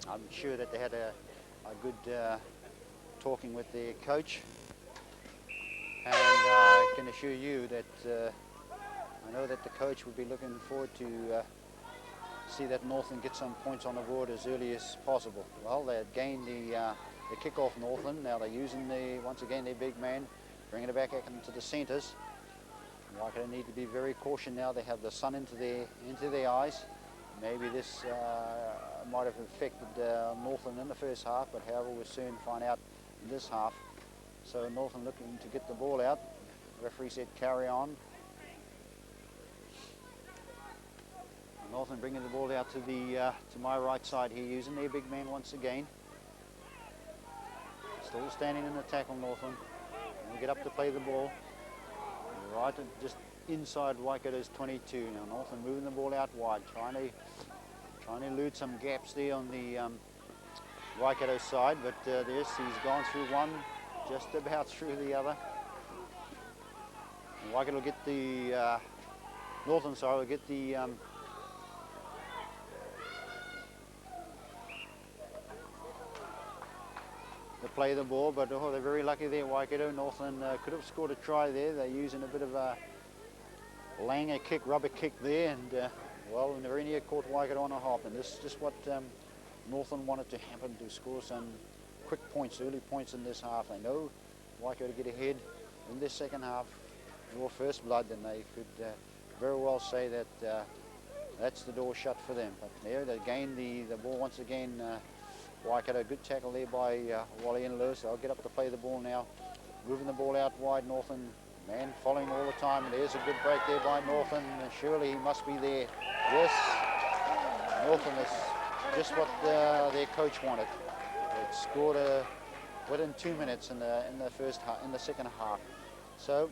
I'm sure that they had a good talking with their coach, and I can assure you that I know that the coach would be looking forward to see that Northland get some points on the board as early as possible. Well, they had gained the kick-off Northland. Now they're using once again their big man, bringing it back into the centres. Waikato need to be very cautious now. They have the sun into their eyes. Maybe this might have affected Northland in the first half, but however we'll soon find out in this half. So Northland looking to get the ball out. The referee said carry on. Northland bringing the ball out to my right side here, using their big man once again. Still standing in the tackle, Northland. And we get up to play the ball. Right, just inside Waikato's 22. Now Northland moving the ball out wide, trying to elude some gaps there on the Waikato side, but he's gone through one, just about through the other. And Waikato will get the Northland, sorry, will get the play the ball, but oh, they're very lucky there, Waikato. Northland could have scored a try there. They're using a bit of a Langer kick, rubber kick there, and well, in the very near caught Waikato on a hop, and this is just what Northland wanted to happen, to score some quick points, early points in this half. They know Waikato to get ahead in this second half, draw first blood, and they could very well say that that's the door shut for them. But there they gain the ball once again. Waikato, good tackle there by Wally and Lewis. They'll get up to play the ball now. Moving the ball out wide, Northland, man following all the time. And there's a good break there by Northland. And surely he must be there. Yes, Northland is just what their coach wanted. It scored within 2 minutes in the second half. So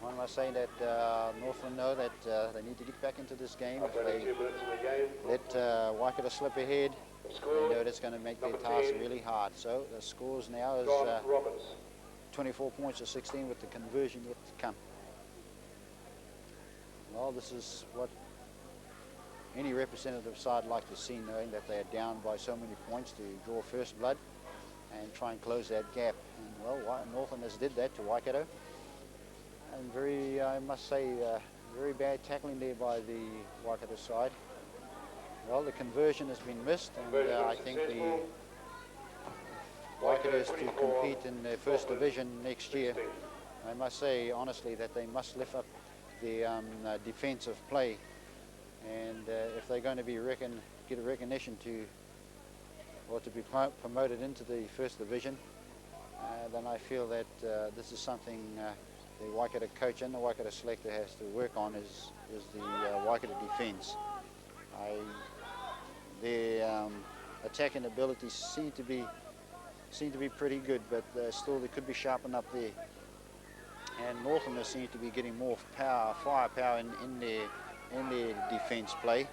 I must say that Northland know that they need to get back into this game. If they let Waikato slip ahead, they know that's going to make their task really hard. So the scores now is 24 points to 16 with the conversion yet to come. Well, this is what any representative side like to see, knowing that they are down by so many points, to draw first blood and try and close that gap. And well, Northland has did that to Waikato. And very, I must say, very bad tackling there by the Waikato side. Well, the conversion has been missed, and I think the Waikato is to compete in the first division next year. I must say, honestly, that they must lift up their defensive play, and if they're going to be get a recognition to be promoted into the first division, then I feel that this is something the Waikato coach and the Waikato selector has to work on, is the Waikato defence. Their attacking abilities seem to be pretty good, but still they could be sharpened up there. And Northlanders seem to be getting more firepower in their defence play,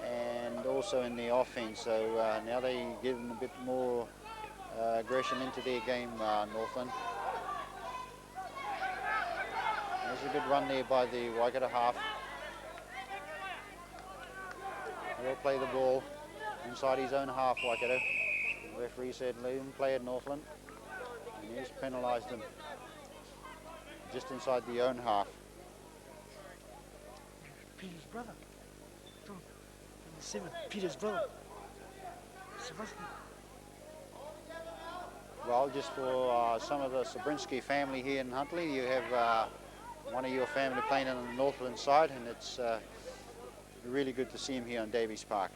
and also in their offence. So now they give them a bit more aggression into their game, Northland. There's a good run there by the Waikato half. He'll play the ball inside his own half, Waikato. The referee said leave him play at Northland. And he's penalised him just inside the own half. Peter's brother. John, number 7. Peter's brother. Sebastian. Well, just for some of the Sabrinsky family here in Huntley, you have one of your family playing on the Northland side, and it's really good to see him here on Davies Park.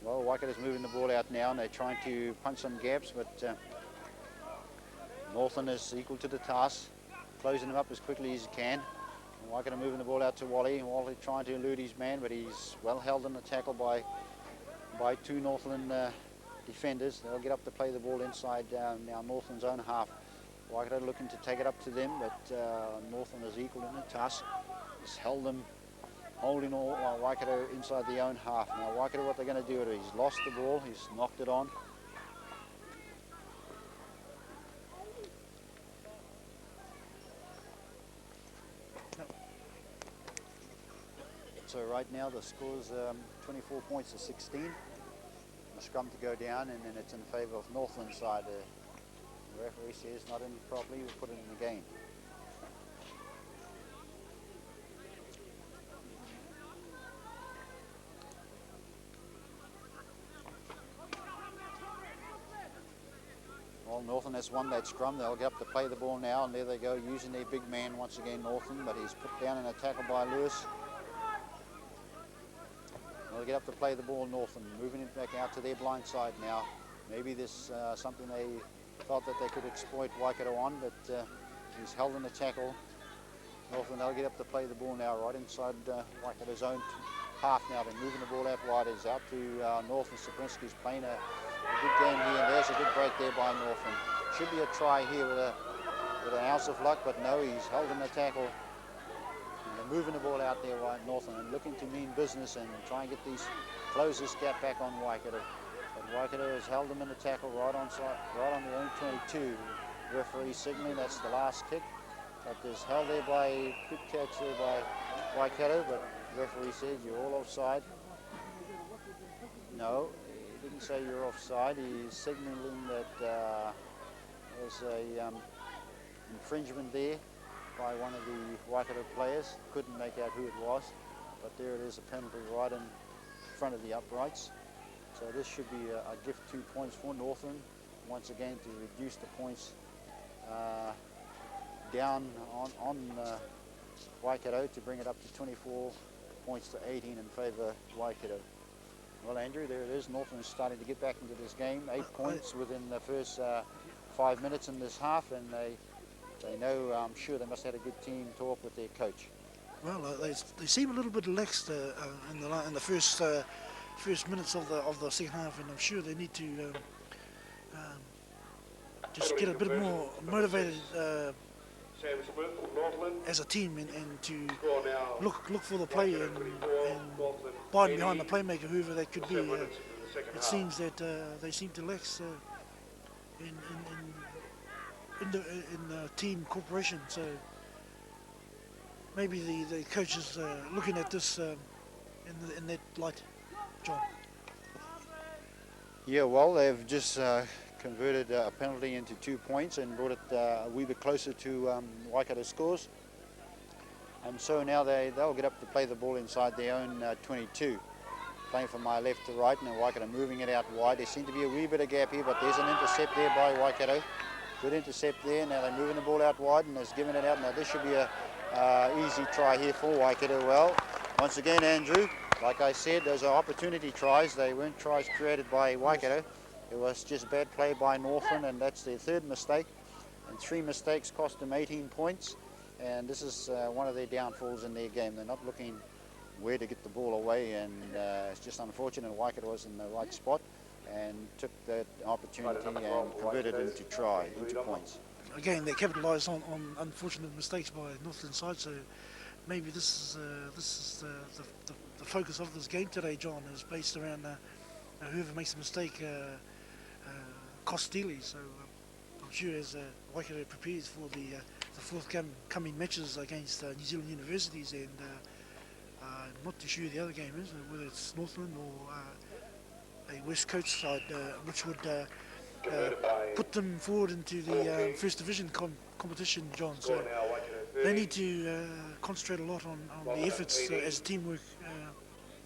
Well, Waikato's moving the ball out now, and they're trying to punch some gaps, but Northland is equal to the task, closing him up as quickly as he can. And Waikato moving the ball out to Wally, and Wally trying to elude his man, but he's well held in the tackle by 2 Northland defenders. They'll get up to play the ball inside now Northland's own half. Waikato looking to take it up to them, but Northland is equal in the task. He's held them, holding all Waikato inside the own half. Now Waikato, what they're going to do, he's lost the ball, he's knocked it on. So right now the score's 24 points to 16. The scrum to go down, and then it's in favour of Northland's side. The referee says not in properly, we'll put it in the game. Well, Northland has won that scrum. They'll get up to play the ball now, and there they go, using their big man once again, Northland, but he's put down in a tackle by Lewis. They'll get up to play the ball, Northland, moving it back out to their blind side now. Maybe this something they felt that they could exploit Waikato on, but he's held in the tackle. Northland, they'll get up to play the ball now, right inside Waikato's own half now. They're moving the ball out wide. It's out to Northland. Sabrinsky's playing a good game here, and there's a good break there by Northland. Should be a try here with an ounce of luck, but no, he's held in the tackle. Moving the ball out there, Northland, and looking to mean business and try and close this gap back on Waikato. But Waikato has held them in the tackle right on the own 22. Referee signaling that's the last kick. But there's held there by good catch there by Waikato, but referee says you're all offside. No, he didn't say you're offside. He's signaling that there's a infringement there by one of the Waikato players. Couldn't make out who it was, but there it is, a penalty right in front of the uprights. So this should be a gift 2 points for Northland, once again to reduce the points down on Waikato to bring it up to 24 points to 18 in favour of Waikato. Well, Andrew, there it is. Northland is starting to get back into this game. 8 points within the first 5 minutes in this half, and they know, I'm sure they must have had a good team talk with their coach. Well, they seem a little bit relaxed in the first minutes of the second half, and I'm sure they need to just get a bit more motivated as a team and to look for the play and bide behind the playmaker, whoever that could be. It seems that they seem to lax in the team cooperation, so maybe the coach is looking at this in that light, John. Yeah, well, they've just converted a penalty into 2 points and brought it a wee bit closer to Waikato scores, and so now they'll get up to play the ball inside their own 22, playing from my left to right, and Waikato moving it out wide. There seems to be a wee bit of gap here, but there's an intercept there by Waikato. Good intercept there. Now they're moving the ball out wide, and they're giving it out. Now this should be a easy try here for Waikato. Well, once again, Andrew, like I said, those are opportunity tries. They weren't tries created by Waikato. It was just bad play by Northland, and that's their third mistake. And 3 mistakes cost them 18 points. And this is one of their downfalls in their game. They're not looking where to get the ball away, and it's just unfortunate Waikato was in the right spot and took that opportunity and converted it into points. Again, they capitalised on unfortunate mistakes by Northland side, so maybe this is the focus of this game today, John, is based around whoever makes a mistake costs dearly. So I'm sure as Waikato prepares for the forthcoming matches against New Zealand universities, and I'm not too sure who the other game is, whether it's Northland or a West Coast side, which would put them forward into the First Division competition, John. So they need to concentrate a lot on the efforts as teamwork.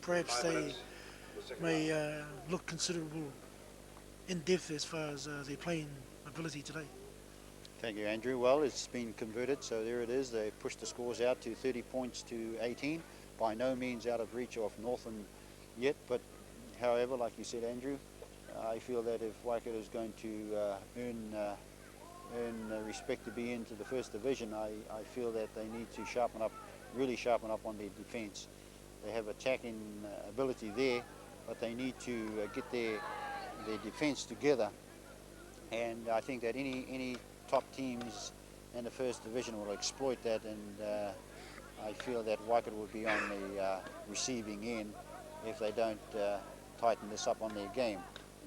Perhaps they may look considerable in depth as far as their playing ability today. Thank you, Andrew. Well, it's been converted, so there it is. They pushed the scores out to 30 points to 18. By no means out of reach of Northland yet, but however, like you said, Andrew, I feel that if Waikato is going to earn respect to be into the First Division, I feel that they need to really sharpen up on their defence. They have attacking ability there, but they need to get their defence together. And I think that any top teams in the First Division will exploit that, and I feel that Waikato will be on the receiving end if they don't tighten this up on their game.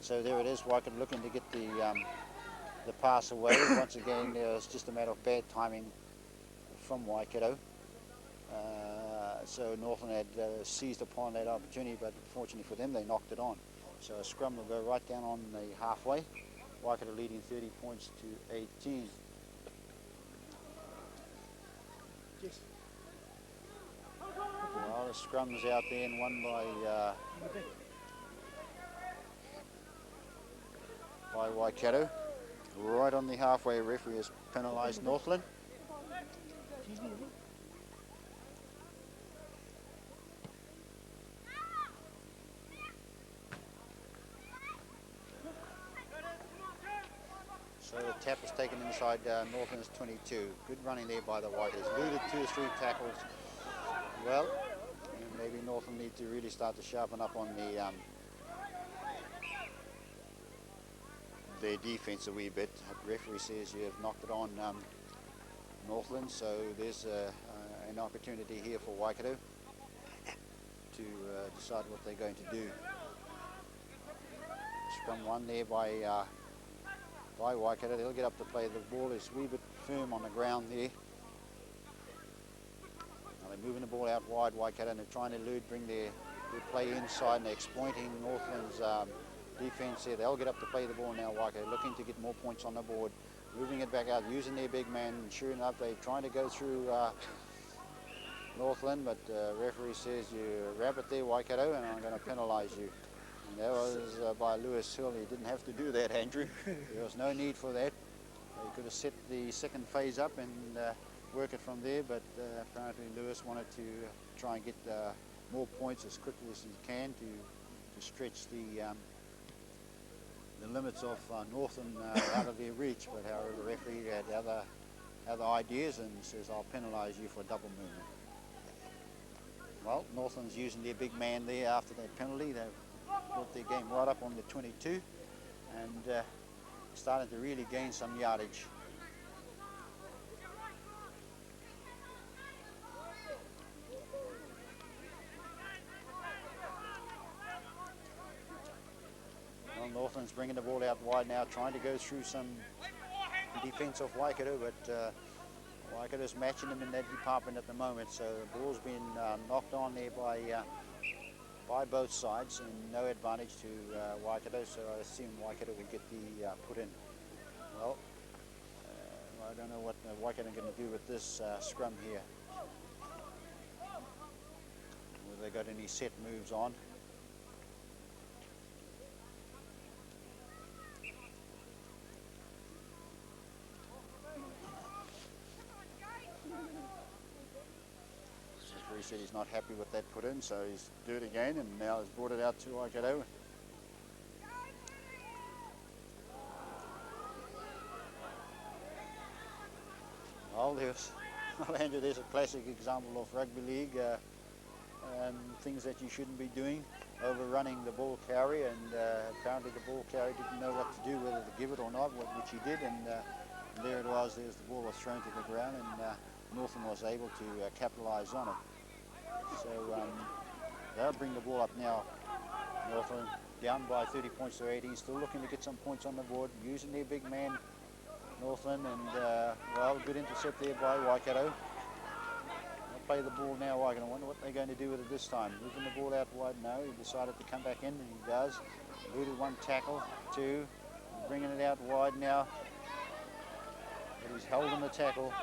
So there it is, Waikato looking to get the pass away. Once again, it's just a matter of bad timing from Waikato. So Northland had seized upon that opportunity, but fortunately for them, they knocked it on. So a scrum will go right down on the halfway. Waikato leading 30 points to 18. Yes. Well, the scrum's out there and won by Waikato. Right on the halfway, referee has penalised Northland. So the tap was taken inside Northland's 22. Good running there by the Waikatoes. Looted 2 or 3 tackles. Well, maybe Northland need to really start to sharpen up on their defence a wee bit. The referee says you have knocked it on Northland, so there's an opportunity here for Waikato to decide what they're going to do. Scrum one there by Waikato. They'll get up to play. The ball is a wee bit firm on the ground there. Now they're moving the ball out wide, Waikato, and they're trying to bring their play inside, and they're exploiting Northland's defence there. They'll get up to play the ball now, Waikato, looking to get more points on the board, moving it back out, using their big man. Sure enough, they're trying to go through Northland, but referee says you wrap it there, Waikato, and I'm going to penalise you. And that was by Lewis Hill. He didn't have to do that, Andrew. There was no need for that. He could have set the second phase up and work it from there, but apparently Lewis wanted to try and get more points as quickly as he can to stretch the limits of Northland out of their reach. But however, the referee had other ideas and says, I'll penalise you for a double movement. Well, Northland's using their big man there after that penalty. They've brought their game right up on the 22 and started to really gain some yardage. Well, Northland's bringing the ball out wide now, trying to go through some defence of Waikato, but Waikato's matching them in that department at the moment, so the ball's been knocked on there by both sides, and no advantage to Waikato, so I assume Waikato will get the put in. Well, I don't know what Waikato are going to do with this scrum here. Whether they got any set moves on. He said he's not happy with that put in, so he's do it again, and now he's brought it out to Waikato. Well, Andrew, there's a classic example of rugby league and things that you shouldn't be doing, overrunning the ball carrier, and apparently the ball carrier didn't know what to do, whether to give it or not, which he did, and there it was. There's the ball was thrown to the ground, and Northland was able to capitalise on it. So they'll bring the ball up now. Northland down by 30 points to 18, still looking to get some points on the board, using their big man, Northland, and well, good intercept there by Waikato. They'll play the ball now, Waikato. I wonder what they're going to do with it this time. Moving the ball out wide, no, he decided to come back in, and he does. Booted one tackle, 2, bringing it out wide now. But he's held in the tackle.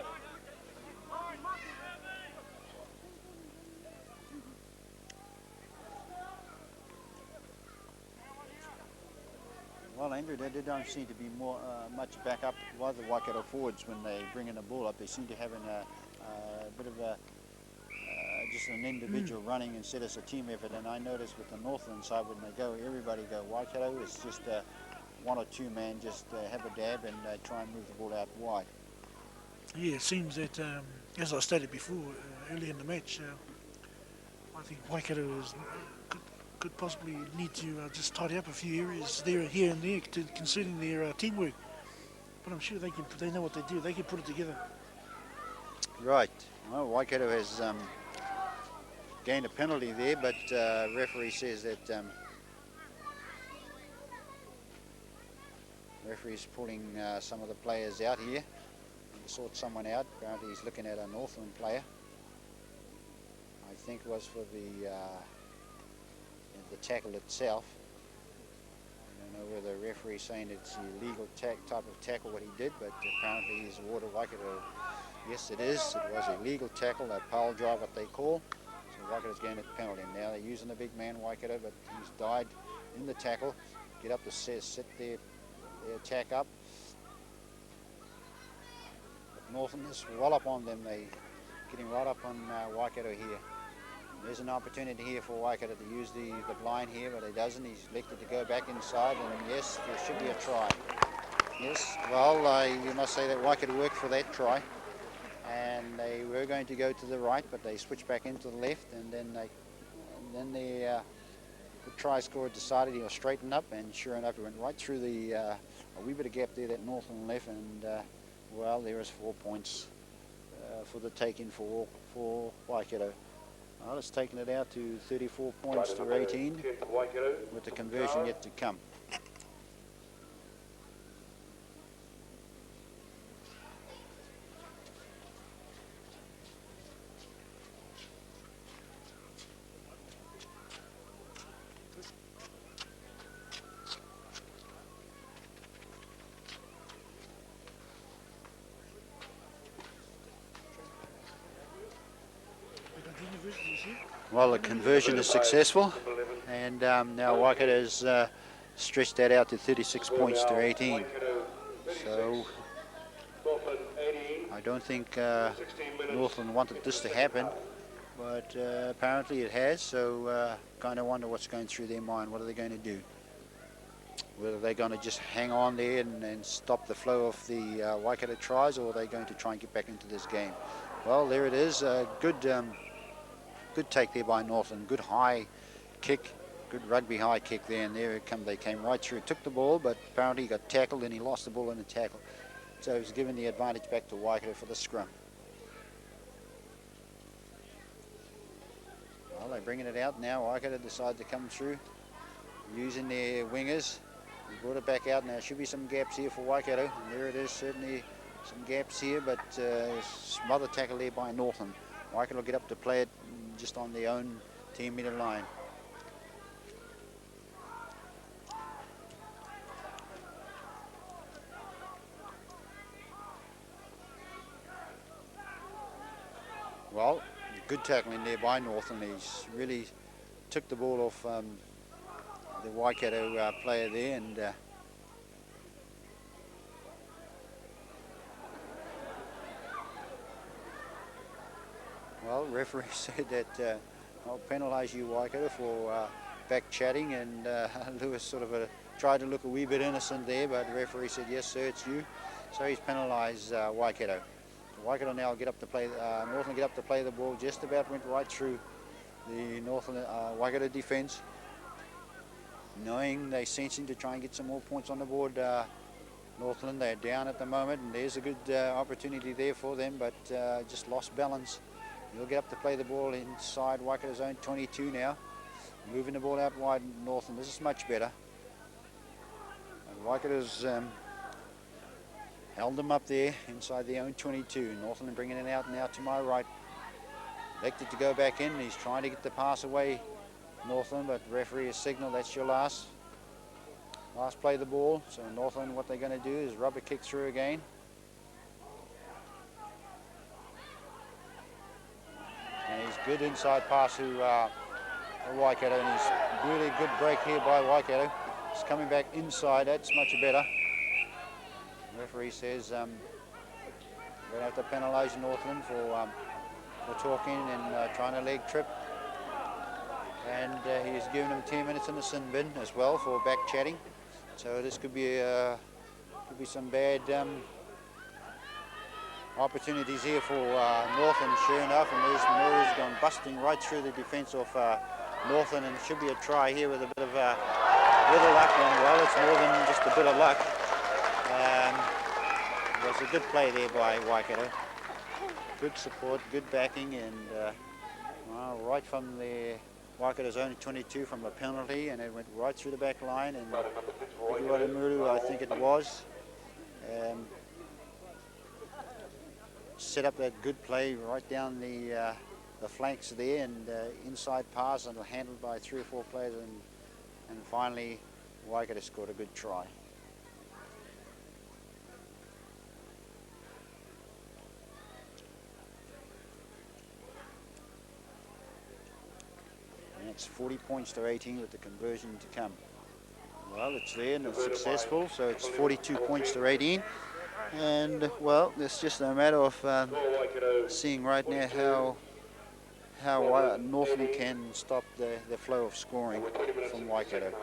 Well, Andrew, there don't seem to be much backup by the Waikato forwards when they bring in the ball up. They seem to have a bit of just an individual running instead of a team effort. And I noticed with the Northland side, when they go, everybody go Waikato, it's just one or two men just have a dab and try and move the ball out wide. Yeah, it seems that, as I stated before, early in the match, I think Waikato could possibly need to just tidy up a few areas there, here and there, concerning their teamwork. But I'm sure they know what they do. They can put it together. Right. Well, Waikato has gained a penalty there, but referee says that referee's pulling some of the players out here to sort someone out. Apparently he's looking at a Northland player. I think it was for the tackle itself. I don't know whether the referee's saying it's illegal type of tackle what he did, but apparently he's awarded Waikato. Yes, it is. It was a legal tackle, a pile drive, what they call. So Waikato's getting a penalty. Now they're using the big man Waikato, but he's died in the tackle. Get up to set their attack up. But Northland is well up on them. They getting right up on Waikato here. There's an opportunity here for Waikato to use the blind here, but he doesn't. He's elected to go back inside, and yes, there should be a try. Yes, well, you must say that Waikato worked for that try, and they were going to go to the right, but they switched back into the left, and then the try scorer decided he was straighten up, and sure enough, he went right through a wee bit of gap there that Northland left, and well, there is 4 points for the taking for Waikato. Well, it's taken it out to 34 points to 18 with the conversion yet to come. Well, the conversion is successful, and now Waikato has stretched that out to 36 points to 18. So I don't think Northland wanted this to happen, but apparently it has. So kind of wonder what's going through their mind. What are they going to do? Whether they're going to just hang on there and stop the flow of the Waikato tries, or are they going to try and get back into this game? Well, there it is. Good take there by Northland. Good high kick. Good rugby high kick there. And there it come. They came right through. Took the ball, but apparently he got tackled and he lost the ball in the tackle. So he's given the advantage back to Waikato for the scrum. Well, they're bringing it out now. Waikato decide to come through using their wingers. They brought it back out. Now there should be some gaps here for Waikato. And there it is. Certainly some gaps here, but smother tackle there by Northland. Waikato will get up to play it just on their own 10-metre line. Well, good tackling there by Northland. He's really took the ball off the Waikato player there, and well, referee said that I'll penalise you, Waikato, for back chatting, and Lewis sort of tried to look a wee bit innocent there, but the referee said, yes, sir, it's you. So he's penalised Waikato. So Waikato now get up to play, Northland get up to play the ball, just about went right through the Northland Waikato defence, knowing they're sensing to try and get some more points on the board. Northland, they're down at the moment, and there's a good opportunity there for them, but just lost balance. He'll get up to play the ball inside Waikato's own 22 now. Moving the ball out wide, Northland. This is much better. And Waikato's held them up there inside their own 22. Northland bringing it out now to my right. Elected to go back in. He's trying to get the pass away, Northland, but the referee has signaled that's your last. last play the ball. So Northland, what they're going to do is rubber kick through again. And he's good inside pass to Waikato, and he's really good break here by Waikato. He's coming back inside, that's much better. The referee says we're going to have to penalise Northland for talking and trying to leg trip. And he's given him 10 minutes in the sin bin as well for back chatting. So this could be some bad opportunities here for Northland, sure enough, and there's Murray's gone busting right through the defence of Northland, and it should be a try here with a bit of luck. And well, it's more than just a bit of luck. It was a good play there by Waikato. Good support, good backing, and well, right from the Waikato's only 22 from a penalty, and it went right through the back line, and Muru, I think it was, set up that good play right down the flanks there, and inside pass, and handled by 3 or 4 players, and finally Waikato scored a good try. And it's 40 points to 18 with the conversion to come. Well, it's there and it's successful, so it's 42 points to 18. And well, it's just a matter of seeing right now how Northland can stop the flow of scoring from Waikato.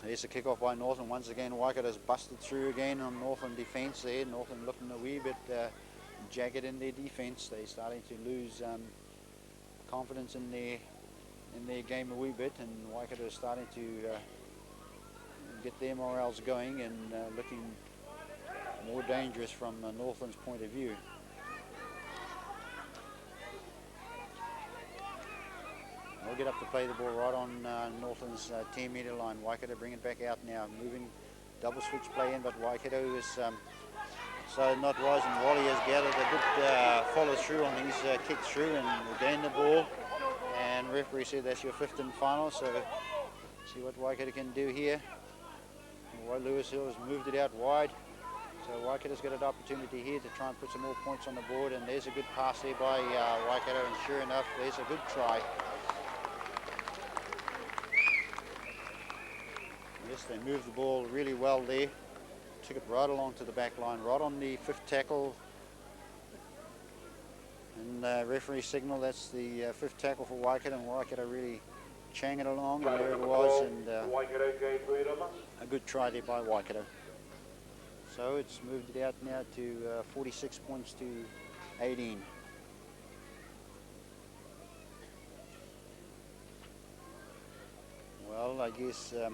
There's a kick-off by Northland. Once again, Waikato's busted through again on Northland defence there. Northland looking a wee bit jagged in their defence. They're starting to lose confidence in their game a wee bit, and Waikato is starting to get their morales going and looking more dangerous from Northland's point of view. We'll get up to play the ball right on Northland's 10-metre line. Waikato bring it back out now, moving double switch play in, but Waikato is so not wise, and Wally has gathered a good follow through on his kick through and regained the ball, and referee said that's your 5th and final, so see what Waikato can do here. Lewis Hill has moved it out wide, so Waikato's got an opportunity here to try and put some more points on the board, and there's a good pass there by Waikato, and sure enough there's a good try. Yes, they moved the ball really well there. Took it right along to the back line, right on the 5th tackle. And referee signal, that's the 5th tackle for Waikato, and Waikato really chang it along, and there it was, and a good try there by Waikato. So it's moved it out now to 46 points to 18. Well, I guess it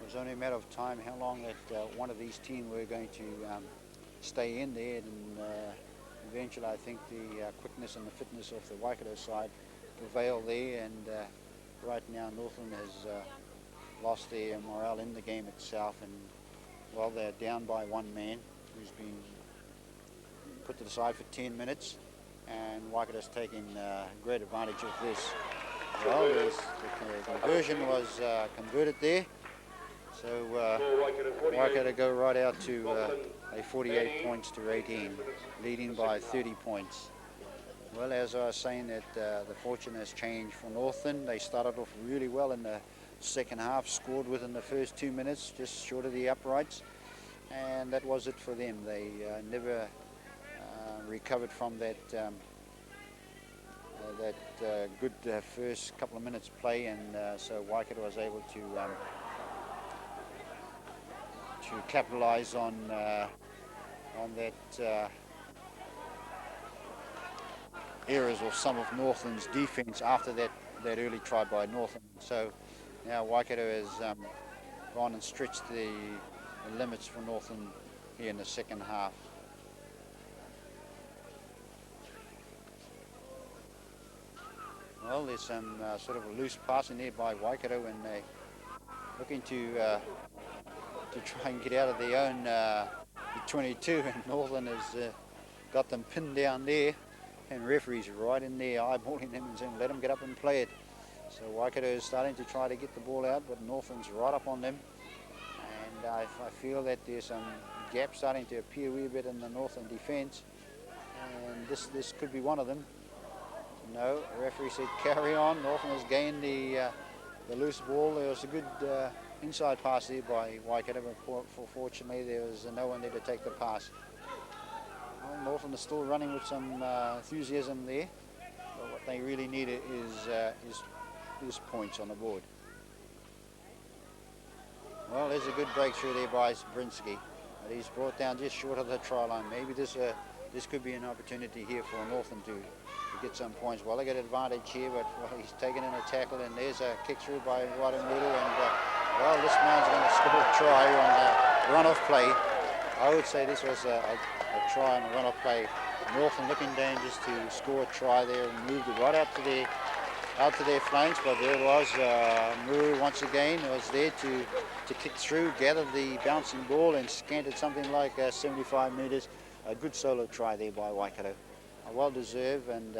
was only a matter of time how long that one of these teams were going to stay in there, and eventually I think the quickness and the fitness of the Waikato side prevailed there, and right now Northland has lost their morale in the game itself, and well, they're down by 1 man who's been put to the side for 10 minutes, and Waikato's taking great advantage of this. Well, the conversion was converted there. So Waikato go right out to a 48 points to 18, leading by 30 points. Well, as I was saying, that the fortune has changed for Northland. They started off really well in the second half, scored within the first 2 minutes, just short of the uprights, and that was it for them. They never recovered from that good first couple of minutes play, and so Waikato was able to capitalise on that errors of some of Northland's defence after that early try by Northland. So now Waikato has gone and stretched the limits for Northland here in the second half. Well, there's some sort of a loose passing there by Waikato, and they looking to try and get out of their own 22, and Northland has got them pinned down there, and referees right in there eyeballing them and saying let them get up and play it. So Waikato is starting to try to get the ball out, but Northland's right up on them, and I feel that there's some gap starting to appear a wee bit in the Northland defence, and this could be one of them. No, the referee said carry on. Northland has gained the loose ball. There was a good inside pass there by Waikato, but fortunately there was no one there to take the pass. Well, Northland is still running with some enthusiasm there, but what they really need is points on the board. Well, there's a good breakthrough there by Brinsky, but he's brought down just short of the try line. Maybe this could be an opportunity here for Northland to get some points. Well, they get an advantage here, but well, he's taken in a tackle, and there's a kick through by Watamuru, and well, this man's going to score a try on a run-off play. I would say this was a try on a run-off play. Northland looking dangerous to score a try there, and moved it right out to their flanks, but there was Muru once again was there to kick through, gather the bouncing ball, and scanted something like 75 metres. A good solo try there by Waikato. Well deserved, and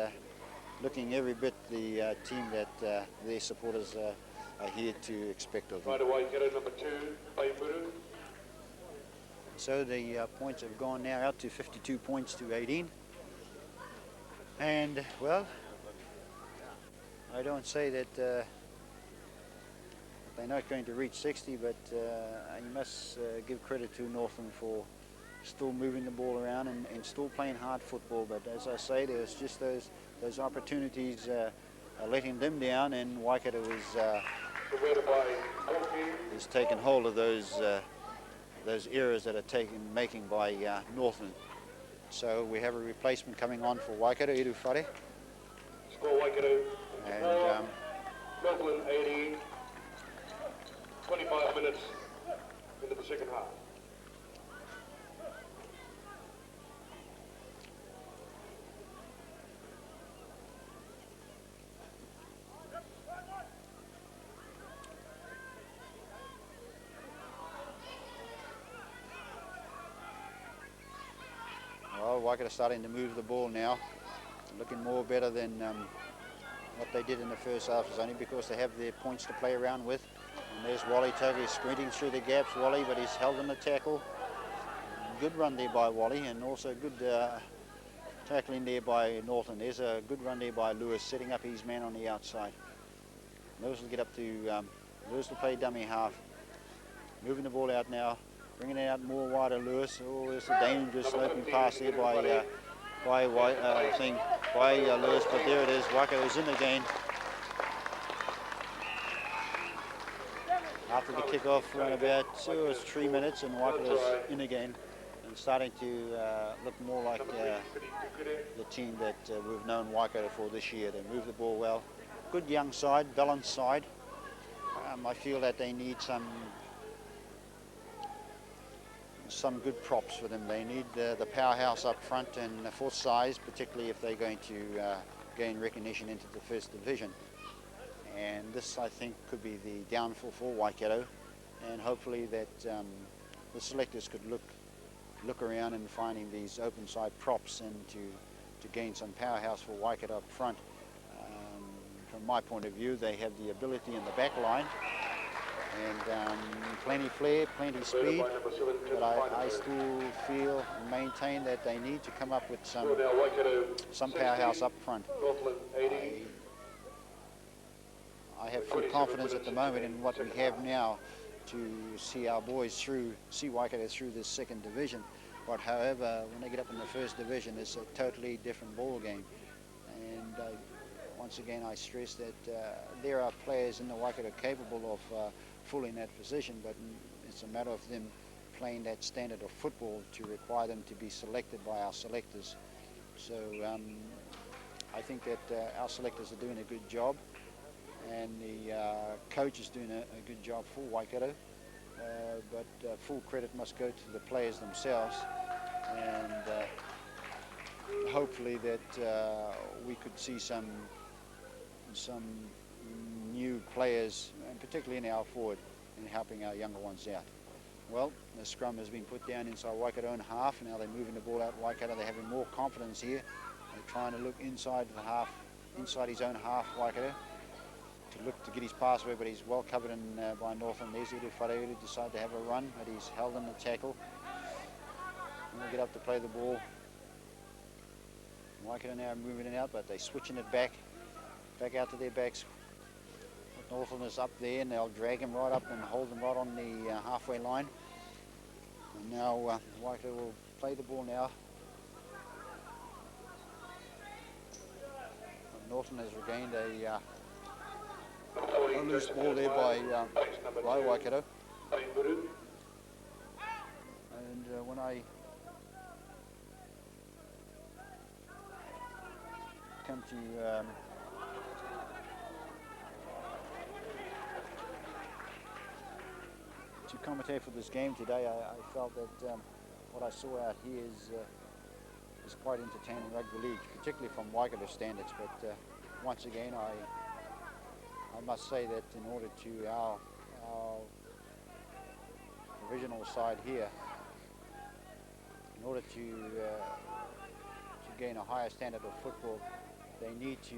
looking every bit the team that their supporters are here to expect of them. Right away, Waikato number 2, Paipuru. So the points have gone now out to 52 points to 18. And well, I don't say that they're not going to reach 60, but you must give credit to Northland for still moving the ball around and still playing hard football. But as I say, there's just those opportunities letting them down, and Waikato is taking hold of those errors that are making by Northland. So we have a replacement coming on for Waikato, Iru Whare. Score Waikato. And Northland 18. 25 minutes into the second half. well, Waikato starting to move the ball now, looking more better than what they did in the first half. It's only because they have their points to play around with. And there's Wally Tuggy sprinting through the gaps, Wally, but he's held in the tackle. Good run there by Wally, and also good tackling there by Northland. There's a good run there by Lewis, setting up his man on the outside. Lewis will get up to, Lewis will play dummy half. Moving the ball out now, bringing it out more wider, Lewis. Oh, there's a dangerous sloping pass there by Lewis, but there it is. Waikato's in again. After the kick-off, around about 2 or 3 minutes, and Waikato's in again and starting to look more like the team that we've known Waikato for this year. They move the ball well. Good young side, balanced side. I feel that they need some good props for them. They need the powerhouse up front and for size, particularly if they're going to gain recognition into the first division. And this, I think, could be the downfall for Waikato, and hopefully that the selectors could look around and finding these open side props and to gain some powerhouse for Waikato up front. From my point of view, they have the ability in the back line, and plenty flair, plenty speed, but I still feel and maintain that they need to come up with some powerhouse up front. I have full confidence at the moment in what we have now to see our boys see Waikato through this second division. But however, when they get up in the first division, it's a totally different ball game. And once again, I stress that there are players in the Waikato capable of filling that position, but it's a matter of them playing that standard of football to require them to be selected by our selectors. So I think that our selectors are doing a good job, and the coach is doing a good job for Waikato. but full credit must go to the players themselves, and hopefully that we could see some new players, and particularly in our forward, in helping our younger ones out. Well, the scrum has been put down inside Waikato own half. Now they're moving the ball out Waikato. They're having more confidence here. They're trying to look inside the half, inside his own half, Waikato, to look to get his pass away, but he's well covered in by Northland. There's Edu Whareuru, decided to have a run, but he's held in the tackle. And they get up to play the ball. Waikato now moving it out, but they're switching it back out to their backs. Northland is up there, and they'll drag him right up and hold him right on the halfway line. And now Waikato will play the ball now. Northland has regained a loose ball there by Waikato. And when I come to commentate for this game today, I felt that what I saw out here is quite entertaining rugby league, particularly from Waikato standards. But once again, I must say that in order to our divisional side here, in order to gain a higher standard of football, they need to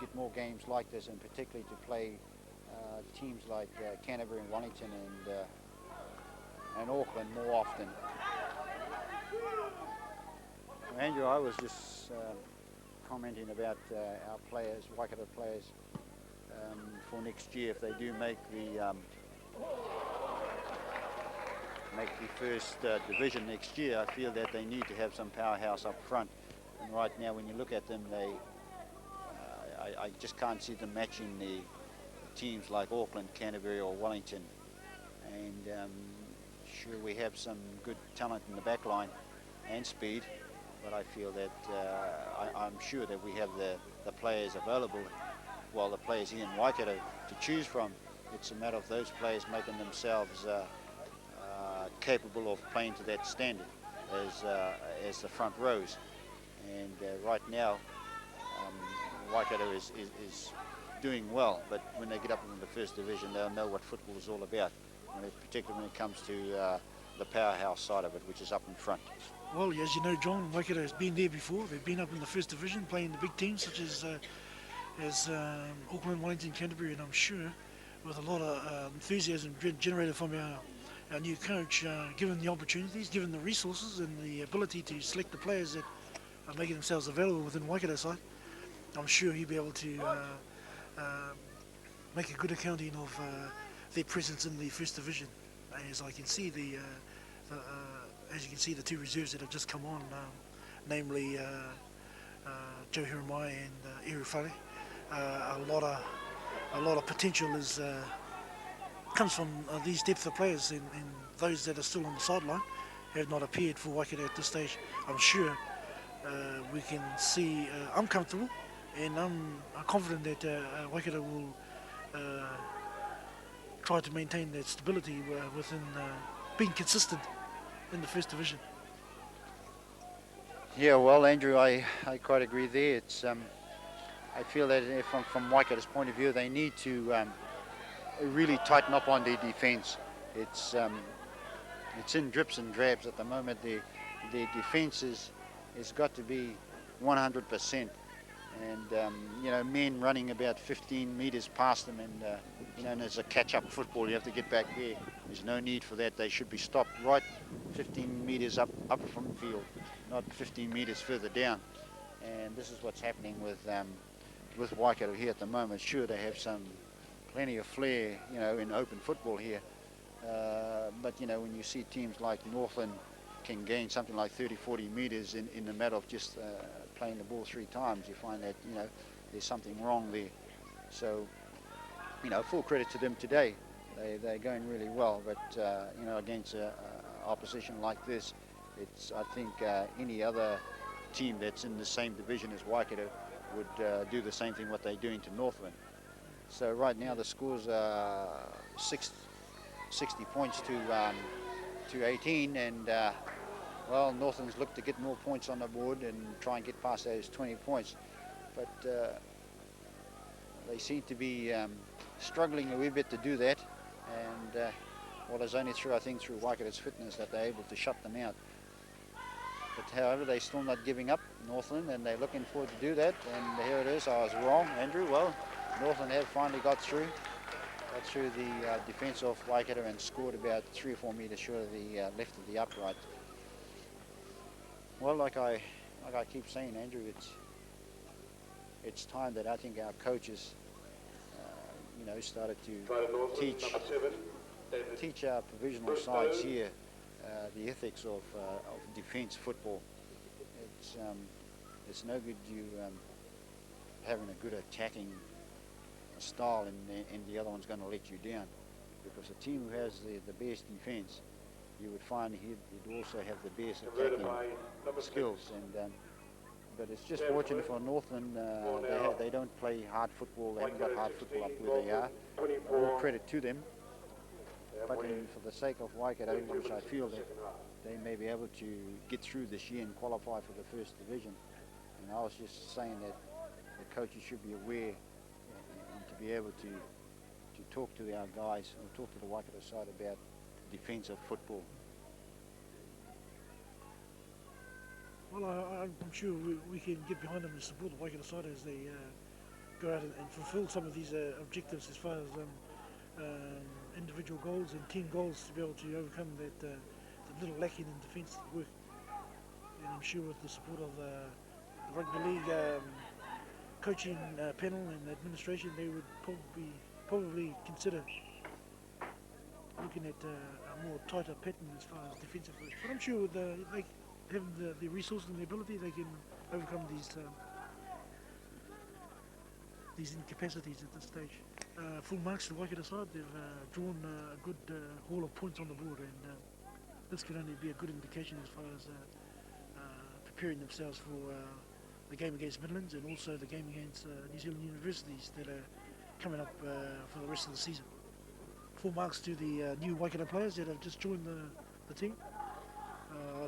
get more games like this, and particularly to play teams like Canterbury and Wellington and Auckland more often. Andrew, I was just commenting about our players, Waikato players, for next year. If they do make the first division next year, I feel that they need to have some powerhouse up front. And right now, when you look at them, I just can't see them matching the teams like Auckland, Canterbury or Wellington. And sure, we have some good talent in the back line and speed, but I feel that I'm sure that we have the players available, the players here in Waikato to choose from. It's a matter of those players making themselves capable of playing to that standard as the front rows. And right now, Waikato is doing well, but when they get up in the first division, they'll know what football is all about, particularly when it comes to the powerhouse side of it, which is up in front. Well, as you know, John, Waikato has been there before. They've been up in the first division playing the big teams such as Auckland, Wellington, Canterbury, and I'm sure with a lot of enthusiasm generated from our new coach, given the opportunities, given the resources and the ability to select the players that are making themselves available within Waikato side, I'm sure he'll be able to make a good accounting of their presence in the first division. As I can see as you can see, the two reserves that have just come on, namely Joe Hiramai and Eru Whare. A lot of potential comes from these depth of players, and those that are still on the sideline have not appeared for Waikato at this stage. I'm sure we can see. I'm comfortable, and I'm confident that Waikato will try to maintain that stability within being consistent in the first division. Yeah, well, Andrew, I quite agree there. It's I feel that from Waikato's point of view, they need to really tighten up on their defence. It's in drips and drabs at the moment. Their defence has got to be 100%. And men running about 15 metres past them, and there's a catch-up football. You have to get back there. There's no need for that. They should be stopped right 15 metres up from field, not 15 metres further down. And this is what's happening with Waikato here at the moment. Sure, they have plenty of flair, in open football here. But when you see teams like Northland can gain something like 30, 40 metres in the matter of just playing the ball 3 times, you find that there's something wrong there. So full credit to them today. They're going really well, but against opposition like this, I think any other team that's in the same division as Waikato would do the same thing what they're doing to Northland. So right now the score's 60 points to 18, and well, Northland's looked to get more points on the board and try and get past those 20 points, but they seem to be struggling a wee bit to do that, and well, it's only through, I think, through Waikato's fitness that they're able to shut them out. But however, they're still not giving up, Northland, and they're looking forward to do that. And here it is. I was wrong, Andrew. Well, Northland have finally got through the defence of Waikato and scored about 3 or 4 metres short of the left of the upright. Well, like I keep saying, Andrew, it's time that I think our coaches, started to teach our provisional sides here the ethics of defence football. It's no good you having a good attacking style and the other one's going to let you down, because a team who has the best defence, you would find he'd also have the best attacking skills. And but it's just fortunate for Northland, they don't play hard football. They haven't got hard football up where they are. All credit to them. But for the sake of Waikato, which I feel that they may be able to get through this year and qualify for the first division. And I was just saying that the coaches should be aware and to be able to talk to our guys, or talk to the Waikato side about defensive football. Well, I'm sure we can get behind them and support the Waikato side as they go out and fulfil some of these objectives as far as individual goals and team goals, to be able to overcome that little lacking in defence work. And I'm sure with the support of the Rugby League coaching panel and administration, they would probably consider looking at a more tighter pattern as far as defensive work. But I'm sure they having the resources and the ability, they can overcome these incapacities at this stage. Full marks to the Waikato side. They've drawn a good haul of points on the board, and this can only be a good indication as far as preparing themselves for the game against Midlands and also the game against New Zealand universities that are coming up for the rest of the season. Full marks to the new Waikato players that have just joined the team.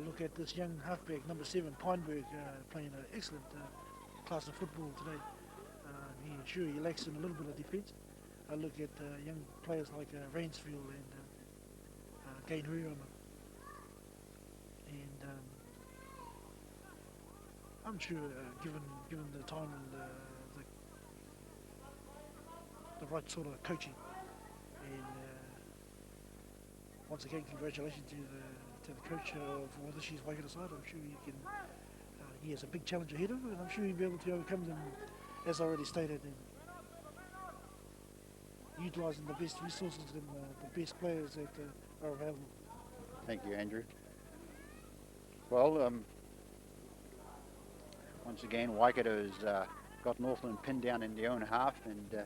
Look at this young halfback, number 7, Pineberg, playing an excellent class of football today. He lacks in a little bit of defence. I look at young players like Rainsfield and Gain Huriyama. And I'm sure, given the time and the right sort of coaching, and once again, congratulations to the coach for this year's Waikato side. I'm sure he has a big challenge ahead of him, and I'm sure he'll be able to overcome them, as I already stated, and utilising the best resources and the best players that are available. Thank you, Andrew. Well, once again, Waikato has got Northland pinned down in their own half and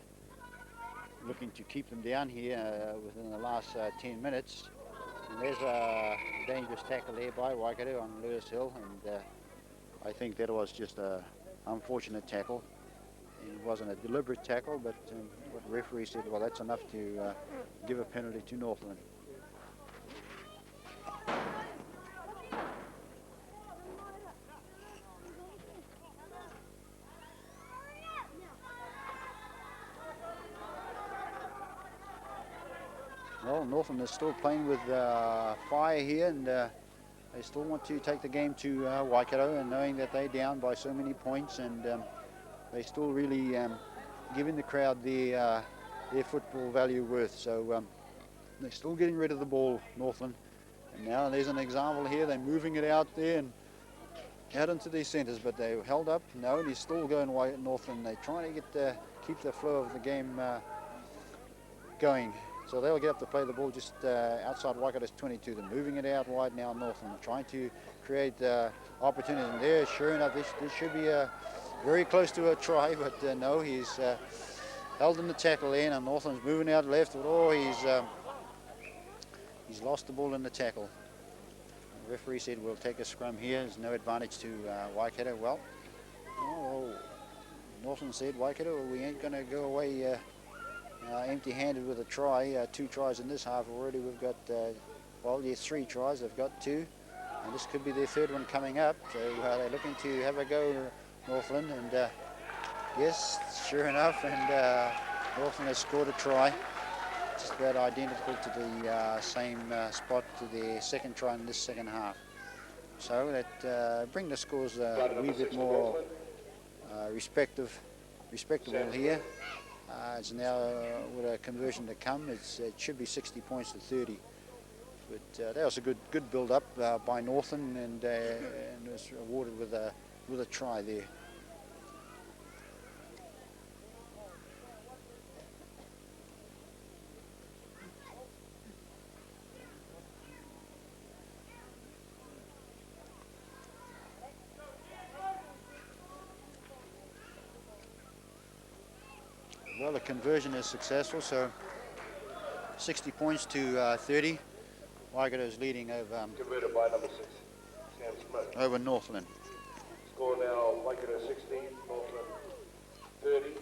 looking to keep them down here within the last 10 minutes. And there's a dangerous tackle there by Waikato on Lewis Hill, and I think that was just an unfortunate tackle. It wasn't a deliberate tackle, but what the referee said, well, that's enough to give a penalty to Northland. Well, Northland is still playing with fire here, and they still want to take the game to Waikato, and knowing that they're down by so many points, and they still really giving the crowd their football value worth. So they're still getting rid of the ball, Northland. And now there's an example here. They're moving it out there and out into these centres, but they held up. No, and he's still going wide at Northland. They're trying to keep the flow of the game going. So they'll get up to play the ball just outside Waikato's 22. They're moving it out wide now, Northland, trying to create opportunities. And there, sure enough, this should be very close to a try, but no, he's held in the tackle in, and Northland's moving out left. Oh, he's lost the ball in the tackle. The referee said we'll take a scrum here. There's no advantage to Waikato. Well, Northland said, Waikato, we ain't going to go away empty-handed with a try. 2 tries in this half already. We've got, well, yes, 3 tries. They've got 2. And this could be their 3rd one coming up. So they're looking to have a go, Northland. And yes, sure enough. And Northland has scored a try. Just about identical to the same spot to their 2nd try in this 2nd half. So that bring the scores a wee bit more respectable here. It's now with a conversion to come. It should be 60 points to 30. But that was a good build-up by Northland, and was awarded with a try there. Well, the conversion is successful, so 60 points to 30. Waikato's leading over Converted by number 6, Sam Smith. over Northland. Score now Waikato 16, Northland 30.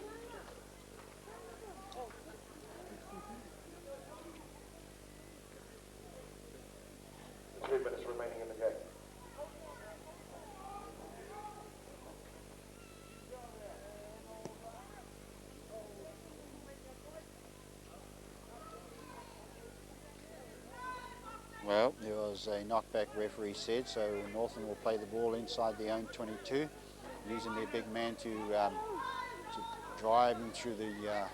3 minutes remaining in the game. Well, there was a knockback, referee said, so Northland will play the ball inside their own 22, using their big man to drive them through the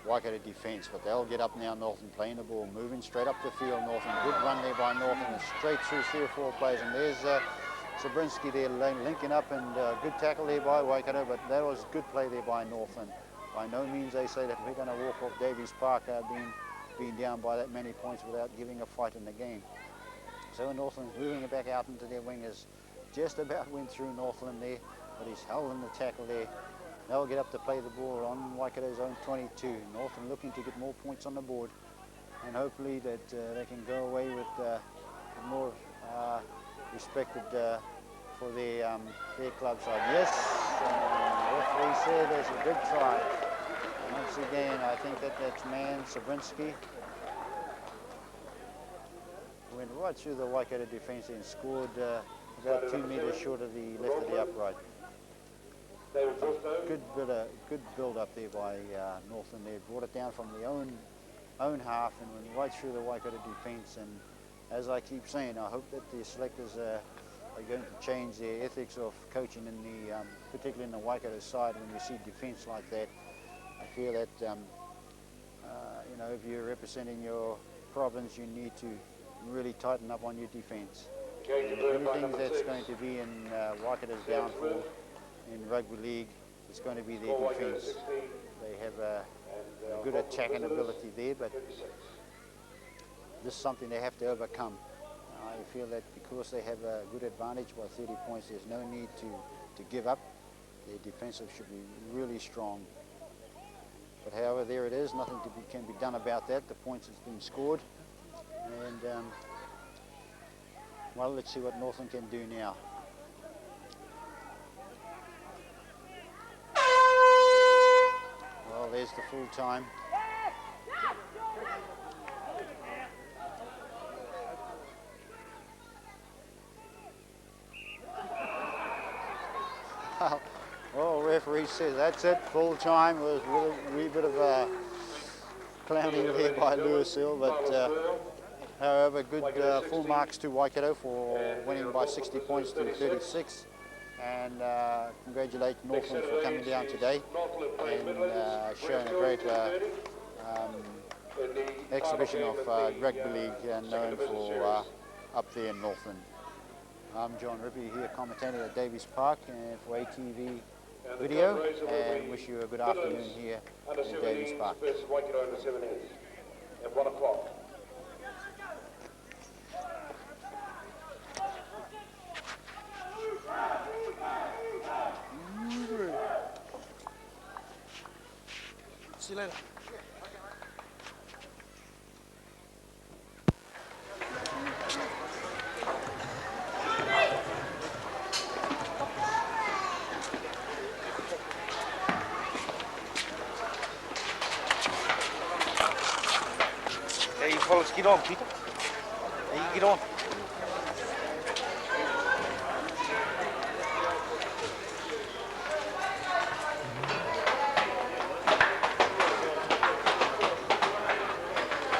Waikato defence. But they'll get up now, Northland playing the ball, moving straight up the field, Northland. Good run there by Northland, and straight through 3 or 4 players. And there's Sabrinsky there linking up, and good tackle there by Waikato, but that was good play there by Northland. By no means they say that we're going to walk off Davies Park being down by that many points without giving a fight in the game. So Northland's moving it back out into their wingers. Just about went through Northland there, but he's held in the tackle there. They'll get up to play the ball on Waikato's own 22. Northland looking to get more points on the board, and hopefully that they can go away with more respected for their club side. Yes, the referee said there's a big try. Once again, I think that's man, Sabrinsky. Went right through the Waikato defence and scored about 2 metres short of the left of the upright. Good build up there by Northland. They brought it down from the own half and went right through the Waikato defence. And as I keep saying, I hope that the selectors are going to change their ethics of coaching in the, particularly in the Waikato side when you see defence like that. I feel that, you know, if you're representing your province, you need to really tighten up on your defence. Anything that's going to be in Waikato's downfall in rugby league, it's going to be their defence. They have a good attacking ability there, but this is something they have to overcome. I feel that because they have a good advantage by 30 points, there's no need to give up. Their defensive should be really strong. But however, there it is. Nothing can be done about that. The points has been scored. And, well, let's see what Northland can do now. Well, there's the full time. Well, referee says that's it, full time. It was a wee bit of a clowning there by Lewis Hill, but however, good full marks to Waikato for winning by 60 points to 36. And congratulate Northland for coming down today and showing a great exhibition of rugby league known for up there in Northland. I'm John Rippey here commentating at Davies Park and for ATV video, and wish you a good afternoon here in Davies Park. Waikato under 17 at 1 o'clock. See you later. get on, Peter. You get on.